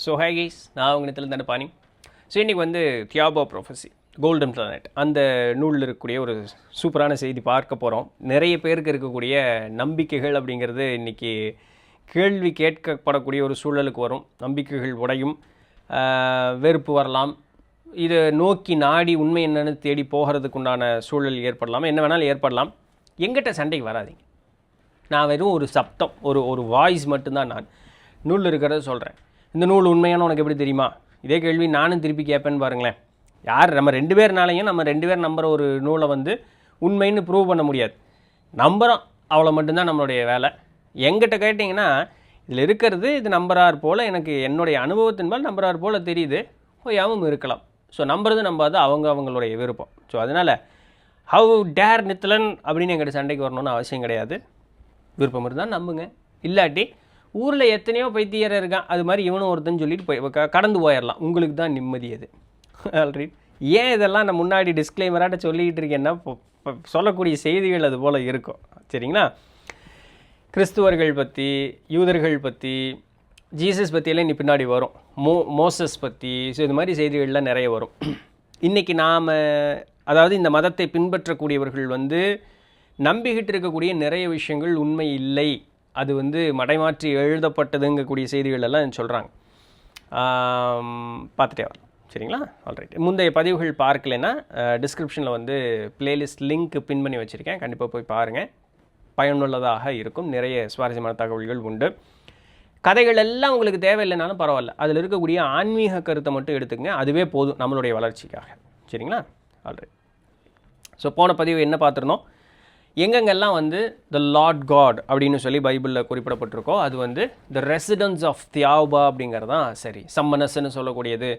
So hi guys, நான் உங்கள் நிலத்தில் தானே பாணி. ஸோ இன்றைக்கி வந்து தியாபோ ப்ரொஃபஸி கோல்டன் பிளானட் அந்த நூலில் இருக்கக்கூடிய ஒரு சூப்பரான செய்தி பார்க்க போகிறோம். நிறைய பேருக்கு இருக்கக்கூடிய நம்பிக்கைகள் அப்படிங்கிறது இன்றைக்கி கேள்வி கேட்கப்படக்கூடிய ஒரு சூழலுக்கு வரும். நம்பிக்கைகள் உடையும், வெறுப்பு வரலாம், இதை நோக்கி நாடி உண்மை என்னென்னு தேடி போகிறதுக்கு உண்டான சூழல் ஏற்படலாம், என்ன வேணாலும் ஏற்படலாம். எங்கிட்ட சண்டைக்கு வராதிங்க. நான் வெறும் ஒரு சப்தம், ஒரு வாய்ஸ் மட்டும்தான். நான் நூலில் இருக்கிறத சொல்கிறேன். இந்த நூல் உண்மையான உனக்கு எப்படி தெரியுமா? இதே கேள்வி நானும் திருப்பி கேட்பேன்னு பாருங்களேன். யார் நம்ம 2 பேர்னாலையும் நம்ம 2 பேர் நம்புகிற ஒரு நூலை வந்து உண்மைன்னு ப்ரூவ் பண்ண முடியாது. நம்புகிறோம், அவ்வளோ மட்டும்தான் நம்மளுடைய வேலை. எங்கிட்ட கேட்டிங்கன்னா இதில் இருக்கிறது இது நம்புறார் போல், எனக்கு என்னுடைய அனுபவத்தின்பால் நம்புறார் போல் தெரியுது, போயாவும் இருக்கலாம். ஸோ நம்புறது நம்பாது அவங்களுடைய விருப்பம். ஸோ அதனால் ஹவ் டேர் நித்லன் அப்படின்னு எங்கிட்ட சண்டைக்கு வரணும்னு அவசியம் கிடையாது. விருப்பம் இருந்தால் நம்புங்க, இல்லாட்டி ஊரில் எத்தனையோ பைத்தியர் இருக்கான், அது மாதிரி இவனும் ஒருத்தன்னு சொல்லிட்டு கடந்து போயிடலாம். உங்களுக்கு தான் நிம்மதி அது. ஆல்ரைட். ஏன் இதெல்லாம் நான் முன்னாடி டிஸ்க்ளைமராட்ட சொல்லிக்கிட்டு இருக்கேன்னா, சொல்லக்கூடிய செய்திகள் அது போல் இருக்கும். சரிங்களா? கிறிஸ்துவர்கள் பற்றி, யூதர்கள் பற்றி, ஜீசஸ் பற்றியெல்லாம் இனி பின்னாடி வரும். மோசஸ் பற்றி, ஸோ இது மாதிரி செய்திகள்லாம் நிறைய வரும். இன்றைக்கி நாம், அதாவது இந்த மதத்தை பின்பற்றக்கூடியவர்கள் வந்து நம்பிக்கிட்டு இருக்கக்கூடிய நிறைய விஷயங்கள் உண்மை இல்லை, அது வந்து மடைமாற்றி எழுதப்பட்டதுங்கக்கூடிய செய்திகள் எல்லாம் சொல்கிறாங்க. பார்த்துட்டே வரலாம். சரிங்களா? ஆல்ரைட். முந்தைய பதிவுகள் பார்க்கலைன்னா டிஸ்கிரிப்ஷனில் வந்து பிளேலிஸ்ட் லிங்க் பின் பண்ணி வச்சுருக்கேன், கண்டிப்பாக போய் பாருங்கள். பயனுள்ளதாக இருக்கும். நிறைய சுவாரஸ்யமான தகவல்கள் உண்டு. கதைகள் எல்லாம் உங்களுக்கு தேவையில்லைனாலும் பரவாயில்ல, அதில் இருக்கக்கூடிய ஆன்மீக கருத்தை மட்டும் எடுத்துக்கங்க, அதுவே போதும் நம்மளுடைய வளர்ச்சிக்காக. சரிங்களா? ஆல்ரைட். ஸோ போன பதிவு என்ன பார்த்துருந்தோம்? எங்கெங்கெல்லாம் வந்து த லார்ட் காட் அப்படின்னு சொல்லி பைபிளில் குறிப்பிடப்பட்டிருக்கோ அது வந்து த ரெசிடென்ஸ் ஆஃப் தியாபா அப்படிங்கிறது தான். சரி, சம்மனஸ்ன்னு சொல்லக்கூடியது,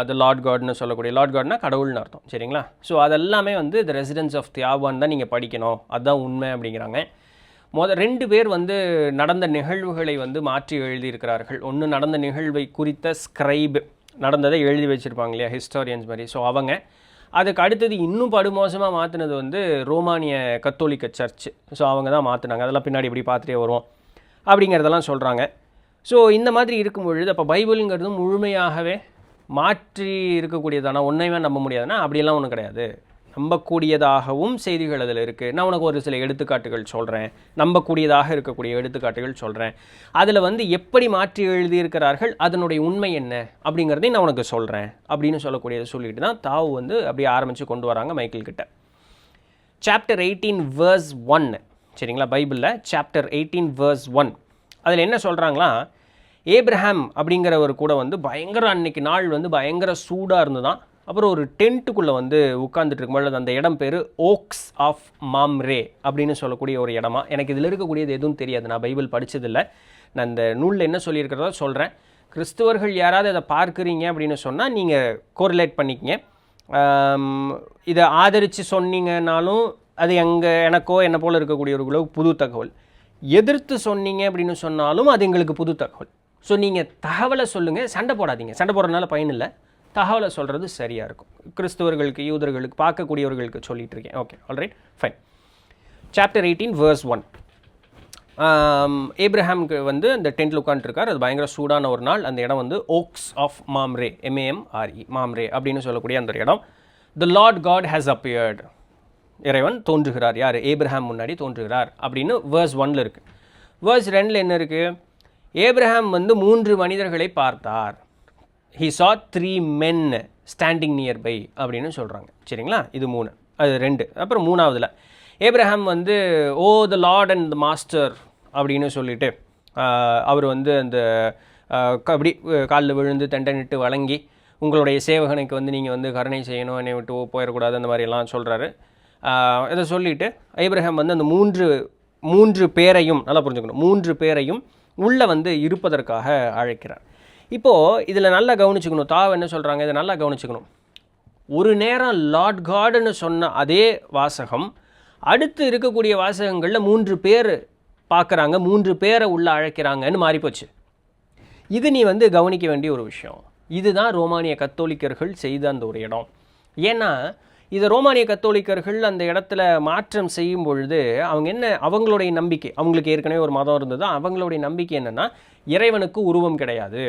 த லார்ட் காட்னு சொல்லக்கூடிய, லார்ட் காட்னா கடவுள்னு அர்த்தம். சரிங்களா? ஸோ அதெல்லாமே வந்து த ரெசிடென்ஸ் ஆஃப் தியாபான்னு தான் நீங்கள் படிக்கணும், அதுதான் உண்மை அப்படிங்கிறாங்க. 2 பேர் வந்து நடந்த நிகழ்வுகளை வந்து மாற்றி எழுதியிருக்கிறார்கள். ஒன்று நடந்த நிகழ்வை குறித்த ஸ்கிரைப், நடந்ததை எழுதி வச்சுருப்பாங்க இல்லையா, ஹிஸ்டாரியன்ஸ் மாதிரி. ஸோ அவங்க அதுக்கு அடுத்தது இன்னும் படுமோசமாக மாற்றினது வந்து ரோமானிய கத்தோலிக்க சர்ச்சு. ஸோ அவங்க தான் மாற்றினாங்க. அதெல்லாம் பின்னாடி இப்படி பார்த்துட்டே வருவோம் அப்படிங்கிறதெல்லாம் சொல்கிறாங்க. ஸோ இந்த மாதிரி இருக்கும் பொழுது அப்போ பைபிளுங்கிறது முழுமையாகவே மாற்றி இருக்கக்கூடியதானா, ஒன்றையுமே நம்ப முடியாதுன்னா அப்படியெல்லாம் ஒன்றும் கிடையாது. நம்பக்கூடியதாகவும் செய்திகள் அதில் இருக்குது. நான் உனக்கு ஒரு சில எடுத்துக்காட்டுகள் சொல்கிறேன், நம்பக்கூடியதாக இருக்கக்கூடிய எடுத்துக்காட்டுகள் சொல்கிறேன். அதில் வந்து எப்படி மாற்றி எழுதியிருக்கிறார்கள், அதனுடைய உண்மை என்ன அப்படிங்கிறதையும் நான் உனக்கு சொல்கிறேன் அப்படின்னு சொல்லக்கூடியதை சொல்லிட்டு தான் தாவு வந்து அப்படியே ஆரம்பித்து கொண்டு வராங்க மைக்கேல் கிட்ட. Chapter 18 verse 1. சரிங்களா? பைபிளில் சாப்டர் 18 verse 1 அதில் என்ன சொல்கிறாங்களா, ஏப்ரஹாம் அப்படிங்கிறவர் கூட வந்து பயங்கர அன்னைக்கு நாள் வந்து பயங்கர சூடாக இருந்து தான். அப்புறம் ஒரு டென்ட்டுக்குள்ளே வந்து உட்காந்துட்டு இருக்கும்போது, அந்த இடம் பேர் ஓக்ஸ் ஆஃப் மாம்ரே அப்படின்னு சொல்லக்கூடிய ஒரு இடமா. எனக்கு இதில் இருக்கக்கூடியது எதுவும் தெரியாது, நான் பைபிள் படித்ததில்லை. நான் இந்த நூலில் என்ன சொல்லியிருக்கிறதோ சொல்கிறேன். கிறிஸ்துவர்கள் யாராவது இதை பார்க்குறீங்க அப்படின்னு சொன்னால் நீங்கள் கோரிலேட் பண்ணிக்கங்க. இதை ஆதரித்து சொன்னீங்கன்னாலும் அது எனக்கோ என்ன போல் இருக்கக்கூடியவர்களுக்கு புது தகவல். எதிர்த்து சொன்னீங்க அப்படின்னு சொன்னாலும் அது எங்களுக்கு புது தகவல். ஸோ நீங்கள் தகவலை சொல்லுங்கள், சண்டை போடாதீங்க. சண்டை போடுறதுனால பயன் இல்லை, தகவலை சொல்கிறது சரியாக இருக்கும். கிறிஸ்துவர்களுக்கு, யூதர்களுக்கு, பார்க்கக்கூடியவர்களுக்கு சொல்லிகிட்டு இருக்கேன். Okay, alright, fine. Chapter 18 verse 1. ஏப்ரஹாமுக்கு வந்து அந்த டென்ட்டில் உட்காந்துருக்கார். அது பயங்கர சூடான ஒரு நாள். அந்த இடம் வந்து ஓக்ஸ் ஆஃப் மாம்ரே, MAMRE, மாம்ரே அப்படின்னு சொல்லக்கூடிய அந்த இடம். த லார்ட் காட் ஹேஸ் அப்பியர்டு, இறைவன் தோன்றுகிறார். யார்? ஏப்ரஹாம் முன்னாடி தோன்றுகிறார் அப்படின்னு verse 1 இருக்குது. verse 2 என்ன இருக்குது? ஏப்ரஹாம் வந்து 3 மனிதர்களை பார்த்தார். He saw 3 men standing nearby அப்படின்னு சொல்கிறாங்க. சரிங்களா? இது 3, அது 2. அப்புறம் 3ஆவதுல ஏப்ரஹாம் வந்து ஓ த லார்ட் அண்ட் த மாஸ்டர் அப்படின்னு சொல்லிட்டு அவர் வந்து அந்த அப்படி காலில் விழுந்து தண்டனிட்டு வழங்கி, உங்களுடைய சேவகனுக்கு வந்து நீங்கள் வந்து கருணை செய்யணும், என்னை விட்டு போயிடக்கூடாது, அந்த மாதிரியெல்லாம் சொல்கிறாரு. இதை சொல்லிவிட்டு ஏப்ரஹாம் வந்து அந்த 3 பேரையும், நல்லா புரிஞ்சுக்கணும், 3 பேரையும் உள்ளே வந்து இருப்பதற்காக அழைக்கிறார். இப்போது இதில் நல்லா கவனிச்சுக்கணும். தாவ என்ன சொல்கிறாங்க, இதை நல்லா கவனிச்சுக்கணும். ஒரு நேரம் லார்ட் காடுன்னு சொன்ன அதே வாசகம் அடுத்து இருக்கக்கூடிய வாசகங்களில் 3 பேர் பார்க்குறாங்க, 3 பேரை உள்ளே அழைக்கிறாங்கன்னு மாறிப்போச்சு. இது நீ வந்து கவனிக்க வேண்டிய ஒரு விஷயம். இதுதான் ரோமானிய கத்தோலிக்கர்கள் செய்த அந்த ஒரு இடம். ஏன்னா இதை ரோமானிய கத்தோலிக்கர்கள் அந்த இடத்துல மாற்றம் செய்யும் பொழுது அவங்களுடைய நம்பிக்கை, அவங்களுக்கு ஏற்கனவே ஒரு மதம் இருந்தது, அவங்களுடைய நம்பிக்கை என்னென்னா இறைவனுக்கு உருவம் கிடையாது,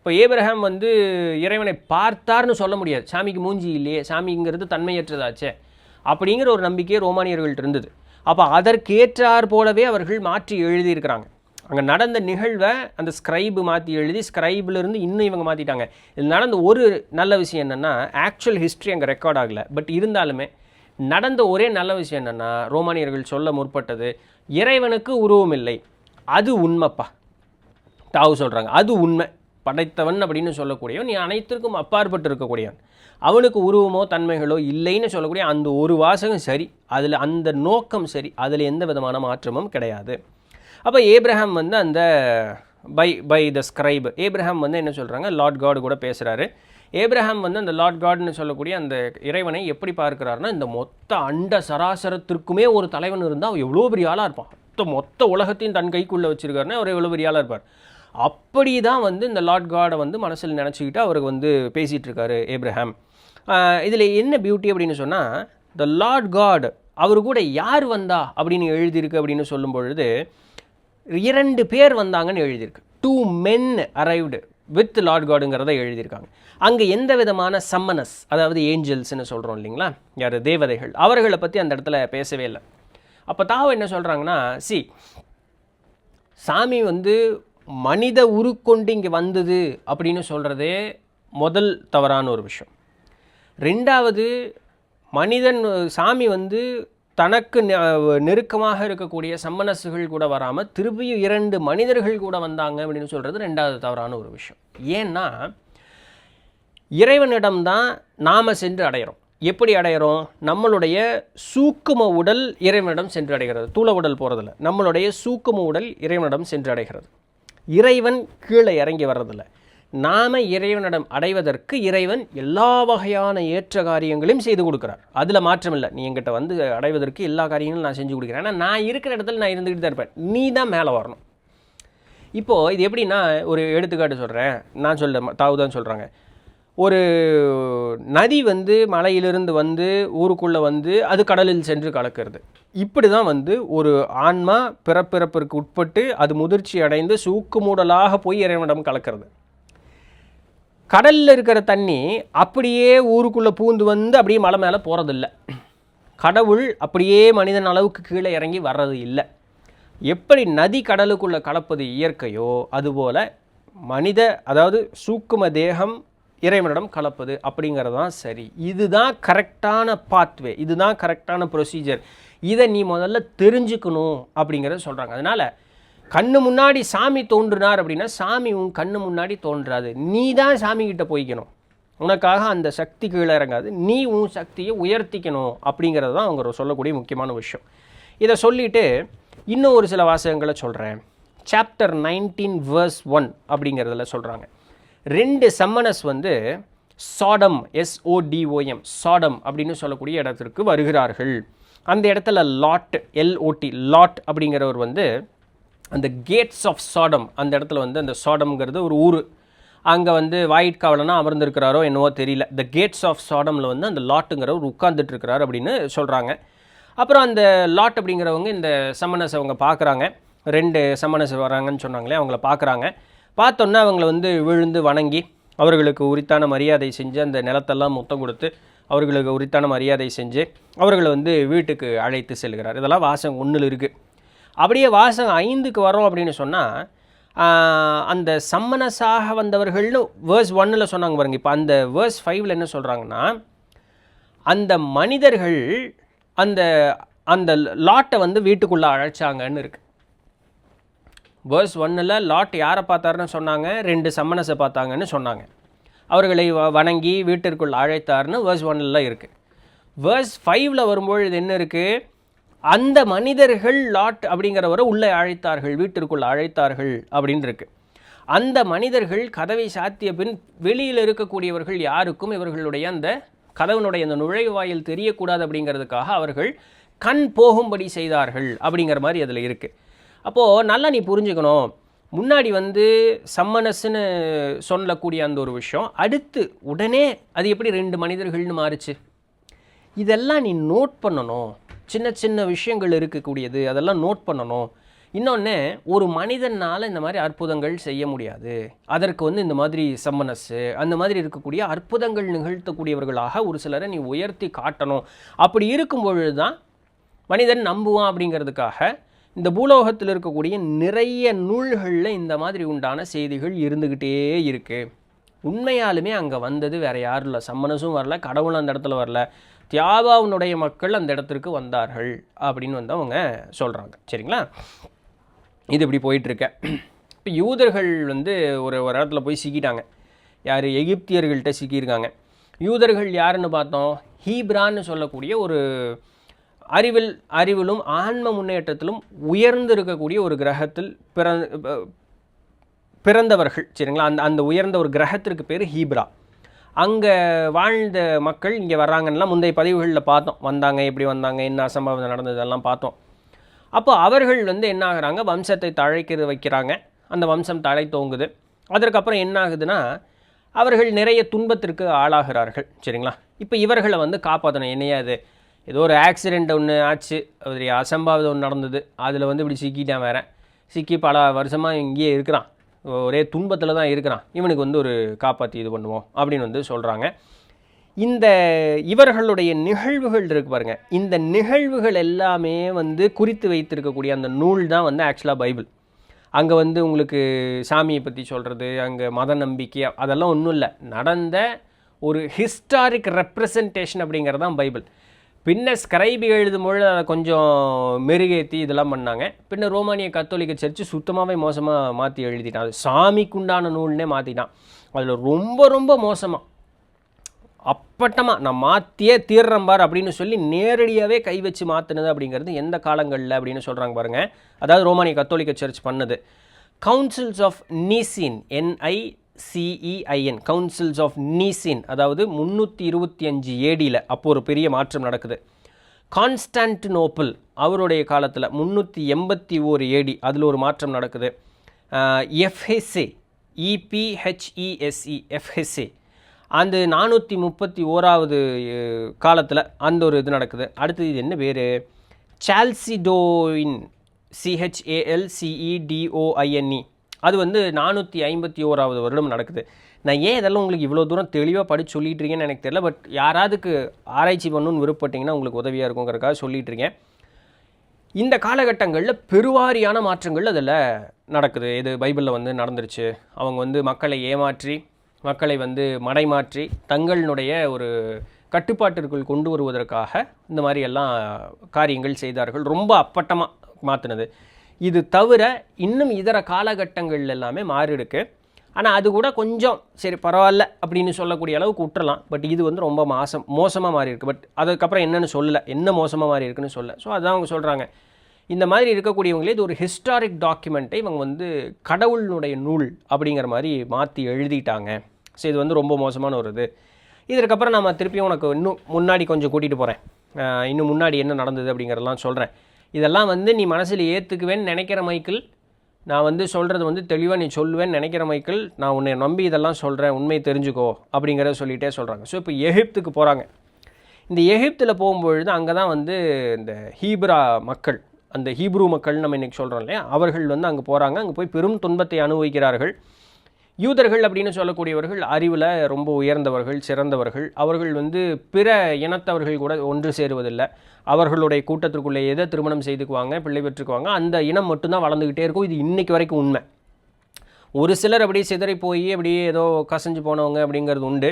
இப்போ ஏப்ரஹாம் வந்து இறைவனை பார்த்தார்னு சொல்ல முடியாது, சாமிக்கு மூஞ்சி இல்லையே, சாமிங்கிறது தன்மையற்றதாச்சே அப்படிங்கிற ஒரு நம்பிக்கையே ரோமானியர்கள்ட்ட இருந்தது. அப்போ அதற்கேற்றார் போலவே அவர்கள் மாற்றி எழுதியிருக்கிறாங்க. அங்கே நடந்த நிகழ்வை அந்த ஸ்கிரைபு மாற்றி எழுதி, ஸ்கிரைபிலிருந்து இன்னும் இவங்க மாற்றிட்டாங்க. இது நடந்த ஒரு நல்ல விஷயம் என்னென்னா, ஆக்சுவல் ஹிஸ்ட்ரி அங்கே ரெக்கார்ட் ஆகலை, பட் இருந்தாலுமே நடந்த ஒரே நல்ல விஷயம் என்னென்னா, ரோமானியர்கள் சொல்ல முற்பட்டது இறைவனுக்கு உருவம் இல்லை, அது உண்மைப்பா. தாவு சொல்கிறாங்க அது உண்மை, படைத்தவன் அப்படின்னு சொல்லக்கூடியவன் நீ அனைத்திற்கும் அப்பாற்பட்டு இருக்கக்கூடியவன், அவனுக்கு உருவமோ தன்மைகளோ இல்லைன்னு சொல்லக்கூடிய அந்த ஒரு வாசகம் சரி, அதில் அந்த நோக்கம் சரி, அதில் எந்த விதமான மாற்றமும் கிடையாது. அப்போ ஏப்ரஹாம் வந்து அந்த பை த ஸ்கிரைப், ஏப்ரஹாம் வந்து என்ன சொல்கிறாங்க, லார்ட் காட் கூட பேசுகிறாரு. ஏப்ரஹாம் வந்து அந்த லார்ட் காட்னு சொல்லக்கூடிய அந்த இறைவனை எப்படி பார்க்குறாருன்னா, இந்த மொத்த அண்ட சராசரத்திற்குமே ஒரு தலைவன் இருந்தால் எவ்வளோ பெரிய ஆளாக இருப்பான், மொத்த உலகத்தையும் தன் கைக்குள்ளே வச்சுருக்காருன்னா அவர் எவ்வளோ பெரிய ஆளாக இருப்பார். அப்படி தான் வந்து இந்த லார்ட் காடை வந்து மனசில் நினச்சிக்கிட்டு அவருக்கு வந்து பேசிகிட்டு இருக்காரு ஏப்ரஹாம். இதில் என்ன பியூட்டி அப்படின்னு சொன்னால், த லார்ட் காட் அவர் கூட யார் வந்தா அப்படின்னு எழுதியிருக்கு அப்படின்னு சொல்லும் பொழுது 2 பேர் வந்தாங்கன்னு எழுதியிருக்கு. 2 men arrived with லார்ட் காடுங்கிறத எழுதியிருக்காங்க. அங்கே எந்த விதமான சம்மனஸ், அதாவது ஏஞ்சல்ஸ்ன்னு சொல்கிறோம் இல்லைங்களா, யார் தேவதைகள், அவர்களை பற்றி அந்த இடத்துல பேசவே இல்லை. அப்போ தாவ என்ன சொல்கிறாங்கன்னா, சாமி வந்து மனித உருக்கொண்டு இங்கே வந்தது அப்படின்னு சொல்கிறதே முதல் தவறான ஒரு விஷயம். 2வது, மனிதன் சாமி வந்து தனக்கு நெருக்கமாக இருக்கக்கூடிய சம்மனசுகள் கூட வராமல் திருப்பியும் 2 மனிதர்கள் கூட வந்தாங்க அப்படின்னு சொல்கிறது 2வது தவறான ஒரு விஷயம். ஏன்னா இறைவனிடம்தான் நாம் சென்று அடைகிறோம். எப்படி அடைகிறோம்? நம்மளுடைய சூக்கும உடல் இறைவனிடம் சென்று அடைகிறது, தூள உடல் போகிறதில்ல, நம்மளுடைய சூக்கும உடல் இறைவனிடம் சென்று அடைகிறது. இறைவன் கீழே இறங்கி வர்றதில்லை. நாம் இறைவனிடம் அடைவதற்கு இறைவன் எல்லா வகையான ஏற்ற காரியங்களையும் செய்து கொடுக்குறார், அதில் மாற்றம் இல்லை. நீ என்கிட்ட வந்து அடைவதற்கு எல்லா காரியங்களும் நான் செஞ்சு கொடுக்குறேன், ஆனால் நான் இருக்கிற இடத்துல நான் இருந்துக்கிட்டு தான் இருப்பேன், நீ தான் மேலே வரணும். இப்போது இது எப்படின்னா, ஒரு எடுத்துக்காட்டு சொல்கிறேன், நான் தாவு தான் சொல்கிறாங்க. ஒரு நதி வந்து மலையிலிருந்து வந்து ஊருக்குள்ளே வந்து அது கடலில் சென்று கலக்கிறது. இப்படி தான் வந்து ஒரு ஆன்மா பிறப்பிறப்பிற்கு உட்பட்டு அது முதிர்ச்சி அடைந்து சூக்கு மூடலாக போய் இறைவனிடம் கலக்கிறது. கடலில் இருக்கிற தண்ணி அப்படியே ஊருக்குள்ளே பூந்து வந்து அப்படியே மலை மேலே போகிறதில்ல. கடவுள் அப்படியே மனிதன் அளவுக்கு கீழே இறங்கி வர்றது இல்லை. எப்படி நதி கடலுக்குள்ளே கலப்பது இயற்கையோ அதுபோல் மனித, அதாவது சூக்கும தேகம் இறைவனிடம் கலப்பது அப்படிங்கிறது தான் சரி. இதுதான் கரெக்டான பாத்வே, இதுதான் கரெக்டான ப்ரொசீஜர். இதை நீ முதல்ல தெரிஞ்சுக்கணும் அப்படிங்கிறத சொல்கிறாங்க. அதனால் கண்ணு முன்னாடி சாமி தோன்றினார் அப்படின்னா சாமி உன் கண்ணு முன்னாடி தோன்றாது, நீ தான் சாமிக்கிட்ட போய்க்கணும். உனக்காக அந்த சக்தி கீழே இறங்காது, நீ உன் சக்தியை உயர்த்திக்கணும் அப்படிங்கிறது தான் அவங்க சொல்லக்கூடிய முக்கியமான விஷயம். இதை சொல்லிவிட்டு இன்னும் ஒரு சில வாசகங்களை சொல்கிறேன். சாப்டர் 19 verse 1 அப்படிங்கிறதுல சொல்கிறாங்க, 2 சம்மனஸ் வந்து சாடம், SODOM, சாடம் அப்படின்னு சொல்லக்கூடிய இடத்திற்கு வருகிறார்கள். அந்த இடத்துல லாட், LOT, லாட் அப்படிங்கிறவர் வந்து அந்த கேட்ஸ் ஆஃப் சாடம், அந்த இடத்துல வந்து அந்த சாடம்ங்கிறது ஒரு ஊர், அங்கே வந்து வாயிட்காவலனா அமர்ந்திருக்கிறாரோ என்னவோ தெரியல. த கேட்ஸ் ஆஃப் சாடமில் வந்து அந்த லாட்டுங்கிறவர் உட்கார்ந்துட்டுருக்கிறார் அப்படின்னு சொல்கிறாங்க. அப்புறம் அந்த லாட் அப்படிங்கிறவங்க இந்த சம்மனஸ் அவங்க பார்க்குறாங்க. 2 சம்மனஸ் வராங்கன்னு சொன்னாங்களே, அவங்கள பார்க்குறாங்க. பார்த்தோன்னா அவங்கள வந்து விழுந்து வணங்கி அவர்களுக்கு உரித்தான மரியாதை செஞ்சு அந்த நிலத்தெல்லாம் முத்தம் கொடுத்து அவர்களுக்கு உரித்தான மரியாதை செஞ்சு அவர்களை வந்து வீட்டுக்கு அழைத்து செல்கிறார். இதெல்லாம் வாசகம் 1 இருக்குது. அப்படியே வாசகம் 5க்கு வரோம் அப்படின்னு சொன்னால், அந்த சம்மனஸாக வந்தவர்கள்னு வேர்ஸ் 1 சொன்னாங்க பாருங்க. இப்போ அந்த வேர்ஸ் 5 என்ன சொல்கிறாங்கன்னா, அந்த மனிதர்கள் அந்த அந்த லாட்டை வந்து வீட்டுக்குள்ளே அழைச்சாங்கன்னு இருக்குது. வேர்ஸ் 1 லாட் யாரை பார்த்தாருன்னு சொன்னாங்க, 2 சம்மனஸை பார்த்தாங்கன்னு சொன்னாங்க. அவர்களை வணங்கி வீட்டிற்குள் அழைத்தார்னு வேர்ஸ் 1 இருக்குது. வேர்ஸ் 5 வரும்பொழுது என்ன இருக்குது, அந்த மனிதர்கள் லாட் அப்படிங்கிறவரை உள்ளே அழைத்தார்கள், வீட்டிற்குள் அழைத்தார்கள் அப்படின்னு இருக்குது. அந்த மனிதர்கள் கதவை சாத்திய பின் வெளியில் இருக்கக்கூடியவர்கள் யாருக்கும் இவர்களுடைய அந்த கதவனுடைய அந்த நுழைவாயில் தெரியக்கூடாது அப்படிங்கிறதுக்காக அவர்கள் கண் போகும்படி செய்தார்கள் அப்படிங்கிற மாதிரி அதில் இருக்குது. அப்போது நல்லா நீ புரிஞ்சுக்கணும், முன்னாடி வந்து சம்மனஸ்ன்னு சொல்லக்கூடிய அந்த ஒரு விஷயம் அடுத்து உடனே அது எப்படி 2 மனிதர்கள்னு மாறுச்சு, இதெல்லாம் நீ நோட் பண்ணணும். சின்ன சின்ன விஷயங்கள் இருக்கக்கூடியது, அதெல்லாம் நோட் பண்ணணும். இன்னொன்று, ஒரு மனிதனால் இந்த மாதிரி அற்புதங்கள் செய்ய முடியாது. அதற்கு வந்து இந்த மாதிரி சம்மனஸ்ஸு அந்த மாதிரி இருக்கக்கூடிய அற்புதங்கள் நிகழ்த்தக்கூடியவர்களாக ஒரு சிலரை நீ உயர்த்தி காட்டணும். அப்படி இருக்கும் பொழுது தான் மனிதன் நம்புவான். அப்படிங்கிறதுக்காக இந்த பூலோகத்தில் இருக்கக்கூடிய நிறைய நூல்களில் இந்த மாதிரி உண்டான செய்திகள் இருந்துக்கிட்டே இருக்குது. உண்மையாலுமே அங்கே வந்தது வேறு யாரும் இல்லை, சம்மனஸும் வரல, கடவுளும் அந்த இடத்துல வரல, தியாபாவுனுடைய மக்கள் அந்த இடத்திற்கு வந்தார்கள் அப்படின்னு வந்து அவங்க சொல்கிறாங்க. சரிங்களா? இது இப்படி போயிட்டுருக்க. இப்போ யூதர்கள் வந்து ஒரு இடத்துல போய் சிக்கிட்டாங்க. யார்? எகிப்தியர்கள்ட்ட சிக்கியிருக்காங்க. யூதர்கள் யாருன்னு பார்த்தோம்? ஹீப்ரான்னு சொல்லக்கூடிய ஒரு அறிவிலும் ஆன்ம முன்னேற்றத்திலும் உயர்ந்து இருக்கக்கூடிய ஒரு கிரகத்தில் பிறந்தவர்கள். சரிங்களா? அந்த உயர்ந்த ஒரு கிரகத்திற்கு பேர் ஹீப்ரா. அங்கே வாழ்ந்த மக்கள் இங்கே வர்றாங்கன்னா முந்தைய பதிவுகளில் பார்த்தோம். வந்தாங்க, எப்படி வந்தாங்க, என்ன அசம்பாவிதம் நடந்ததெல்லாம் பார்த்தோம். அப்போ அவர்கள் வந்து என்ன ஆகுறாங்க? வம்சத்தை தழைக்கிறது வைக்கிறாங்க. அந்த வம்சம் தழை தோங்குது. அதற்கப்புறம் என்ன ஆகுதுன்னா, அவர்கள் நிறைய துன்பத்திற்கு ஆளாகிறார்கள். சரிங்களா? இப்போ இவர்களை வந்து காப்பாற்றணும். என்னையா அது, ஏதோ ஒரு ஆக்சிடெண்ட் ஒன்று ஆச்சு, ஒரு அசம்பாவிதம் ஒன்று நடந்தது, அதில் வந்து இப்படி சிக்கிட்டான், வேற சிக்கி பல வருஷமாக இங்கேயே இருக்கிறான், ஒரே துன்பத்தில் தான் இருக்கிறான், இவனுக்கு வந்து ஒரு காப்பாற்றி இது பண்ணுவோம் அப்படின்னு வந்து சொல்கிறாங்க. இந்த இவர்களுடைய நிகழ்வுகள் இருக்கு பாருங்க, இந்த நிகழ்வுகள் எல்லாமே வந்து குறித்து வைத்திருக்கக்கூடிய அந்த நூல் தான் வந்து ஆக்சுவலாக பைபிள். அங்கே வந்து உங்களுக்கு சாமியை பற்றி சொல்கிறது, அங்கே மத நம்பிக்கை அதெல்லாம் ஒன்றும் இல்லை, நடந்த ஒரு ஹிஸ்டாரிக் ரெப்ரசன்டேஷன் அப்படிங்கிறது தான் பைபிள். பின்ன ஸ்கிரைபி எழுதும்பொழுது அதை கொஞ்சம் மெருகேற்றி இதெல்லாம் பண்ணாங்க. பின்ன ரோமானிய கத்தோலிக்க சர்ச்சு சுத்தமாகவே மோசமாக மாற்றி எழுதிட்டான். அது சாமிக்குண்டான நூல்னே மாற்றிட்டான். அதில் ரொம்ப ரொம்ப மோசமாக அப்பட்டமாக நான் மாற்றியே தீர்றம்பார் அப்படின்னு சொல்லி நேரடியாகவே கை வச்சு மாற்றினது அப்படிங்கிறது எந்த காலங்களில் அப்படின்னு சொல்கிறாங்க பாருங்கள். அதாவது ரோமானிய கத்தோலிக்க சர்ச் பண்ணது. Councils of Nicene, NICEIN, councils of Nicene, அதாவது 325 AD அப்போ ஒரு பெரிய மாற்றம் நடக்குது. கான்ஸ்டான்டினோப்பிள் அவருடைய காலத்தில் 381 AD அதில் ஒரு மாற்றம் நடக்குது. எஃப்ஹெஸ்ஏ, EPHESE, எஃப்ஹெஸ்ஏ அந்த 431வது காலத்தில் அந்த ஒரு இது நடக்குது. அடுத்தது இது என்ன பேர்? சால்சிடோயின், CHALCEDOINE, அது வந்து 451வது வருடம் நடக்குது. நான் ஏன் இதெல்லாம் உங்களுக்கு இவ்வளோ தூரம் தெளிவாக படித்து சொல்லிகிட்டு இருக்கேன்னு எனக்கு தெரியல. பட் யாராவதுக்கு ஆராய்ச்சி பண்ணணுன்னு விருப்பப்பட்டிங்கன்னா உங்களுக்கு உதவியாக இருக்குங்கிறதுக்காக சொல்லிகிட்டு இருக்கேன். இந்த காலகட்டங்களில் பெருவாரியான மாற்றங்கள் அதில் நடக்குது. இது பைபிளில் வந்து நடந்துருச்சு. அவங்க வந்து மக்களை ஏமாற்றி, மக்களை வந்து மடைமாற்றி தங்களுடைய ஒரு கட்டுப்பாட்டிற்குள் கொண்டு வருவதற்காக இந்த மாதிரி எல்லாம் காரியங்கள் செய்தார்கள். ரொம்ப அப்பட்டமாக மாற்றினது. இது தவிர இன்னும் இதர காலகட்டங்கள் எல்லாமே மாறிடுக்கு. ஆனால் அது கூட கொஞ்சம் சரி பரவாயில்ல அப்படின்னு சொல்லக்கூடிய அளவுக்கு விட்டுறலாம். பட் இது வந்து ரொம்ப மோசமாக மாறி இருக்குது. பட் அதுக்கப்புறம் என்னென்னு சொல்லலை, என்ன மோசமாக மாறி இருக்குன்னு சொல்ல. ஸோ அதான் அவங்க சொல்கிறாங்க, இந்த மாதிரி இருக்கக்கூடியவங்களே இது ஒரு ஹிஸ்டாரிக் டாக்குமெண்ட்டை இவங்க வந்து கடவுளினுடைய நூல் அப்படிங்கிற மாதிரி மாற்றி எழுதிட்டாங்க. ஸோ இது வந்து ரொம்ப மோசமான ஒரு இது. இதற்கப்புறம் நம்ம திருப்பியும் உனக்கு இன்னும் முன்னாடி கொஞ்சம் கூட்டிகிட்டு போகிறேன். இன்னும் முன்னாடி என்ன நடந்தது அப்படிங்கிறதெல்லாம் சொல்கிறேன். இதெல்லாம் வந்து நீ மனசில் ஏற்றுக்குவேன்னு நினைக்கிற மைக்கிள், நான் வந்து சொல்கிறது வந்து தெளிவாக நீ சொல்லுவேன்னு நினைக்கிற மைக்கிள், நான் உன்னை நம்பி இதெல்லாம் சொல்கிறேன், உண்மை தெரிஞ்சுக்கோ அப்படிங்கிறத சொல்லிகிட்டே சொல்கிறாங்க. ஸோ இப்போ எகிப்துக்கு போகிறாங்க. இந்த எகிப்தில் போகும்பொழுது அங்கே தான் வந்து இந்த ஹீப்ரா மக்கள், அந்த ஹீப்ரூ மக்கள் நம்ம இன்றைக்கி சொல்கிறோம் இல்லையா, அவர்கள் வந்து அங்கே போகிறாங்க. அங்கே போய் பெரும் துன்பத்தை அனுபவிக்கிறார்கள். யூதர்கள் அப்படின்னு சொல்லக்கூடியவர்கள் அறிவில் ரொம்ப உயர்ந்தவர்கள், சிறந்தவர்கள். அவர்கள் வந்து பிற இனத்தவர்கள் கூட ஒன்று சேருவதில்லை. அவர்களுடைய கூட்டத்திற்குள்ளே எதை திருமணம் செய்துக்குவாங்க, பிள்ளை பெற்றுக்குவாங்க. அந்த இனம் மட்டும்தான் வளர்ந்துக்கிட்டே இருக்கும். இது இன்றைக்கு வரைக்கும் உண்மை. ஒரு சிலர் அப்படியே சிதறி போய் அப்படியே ஏதோ கசஞ்சு போனவங்க அப்படிங்கிறது உண்டு.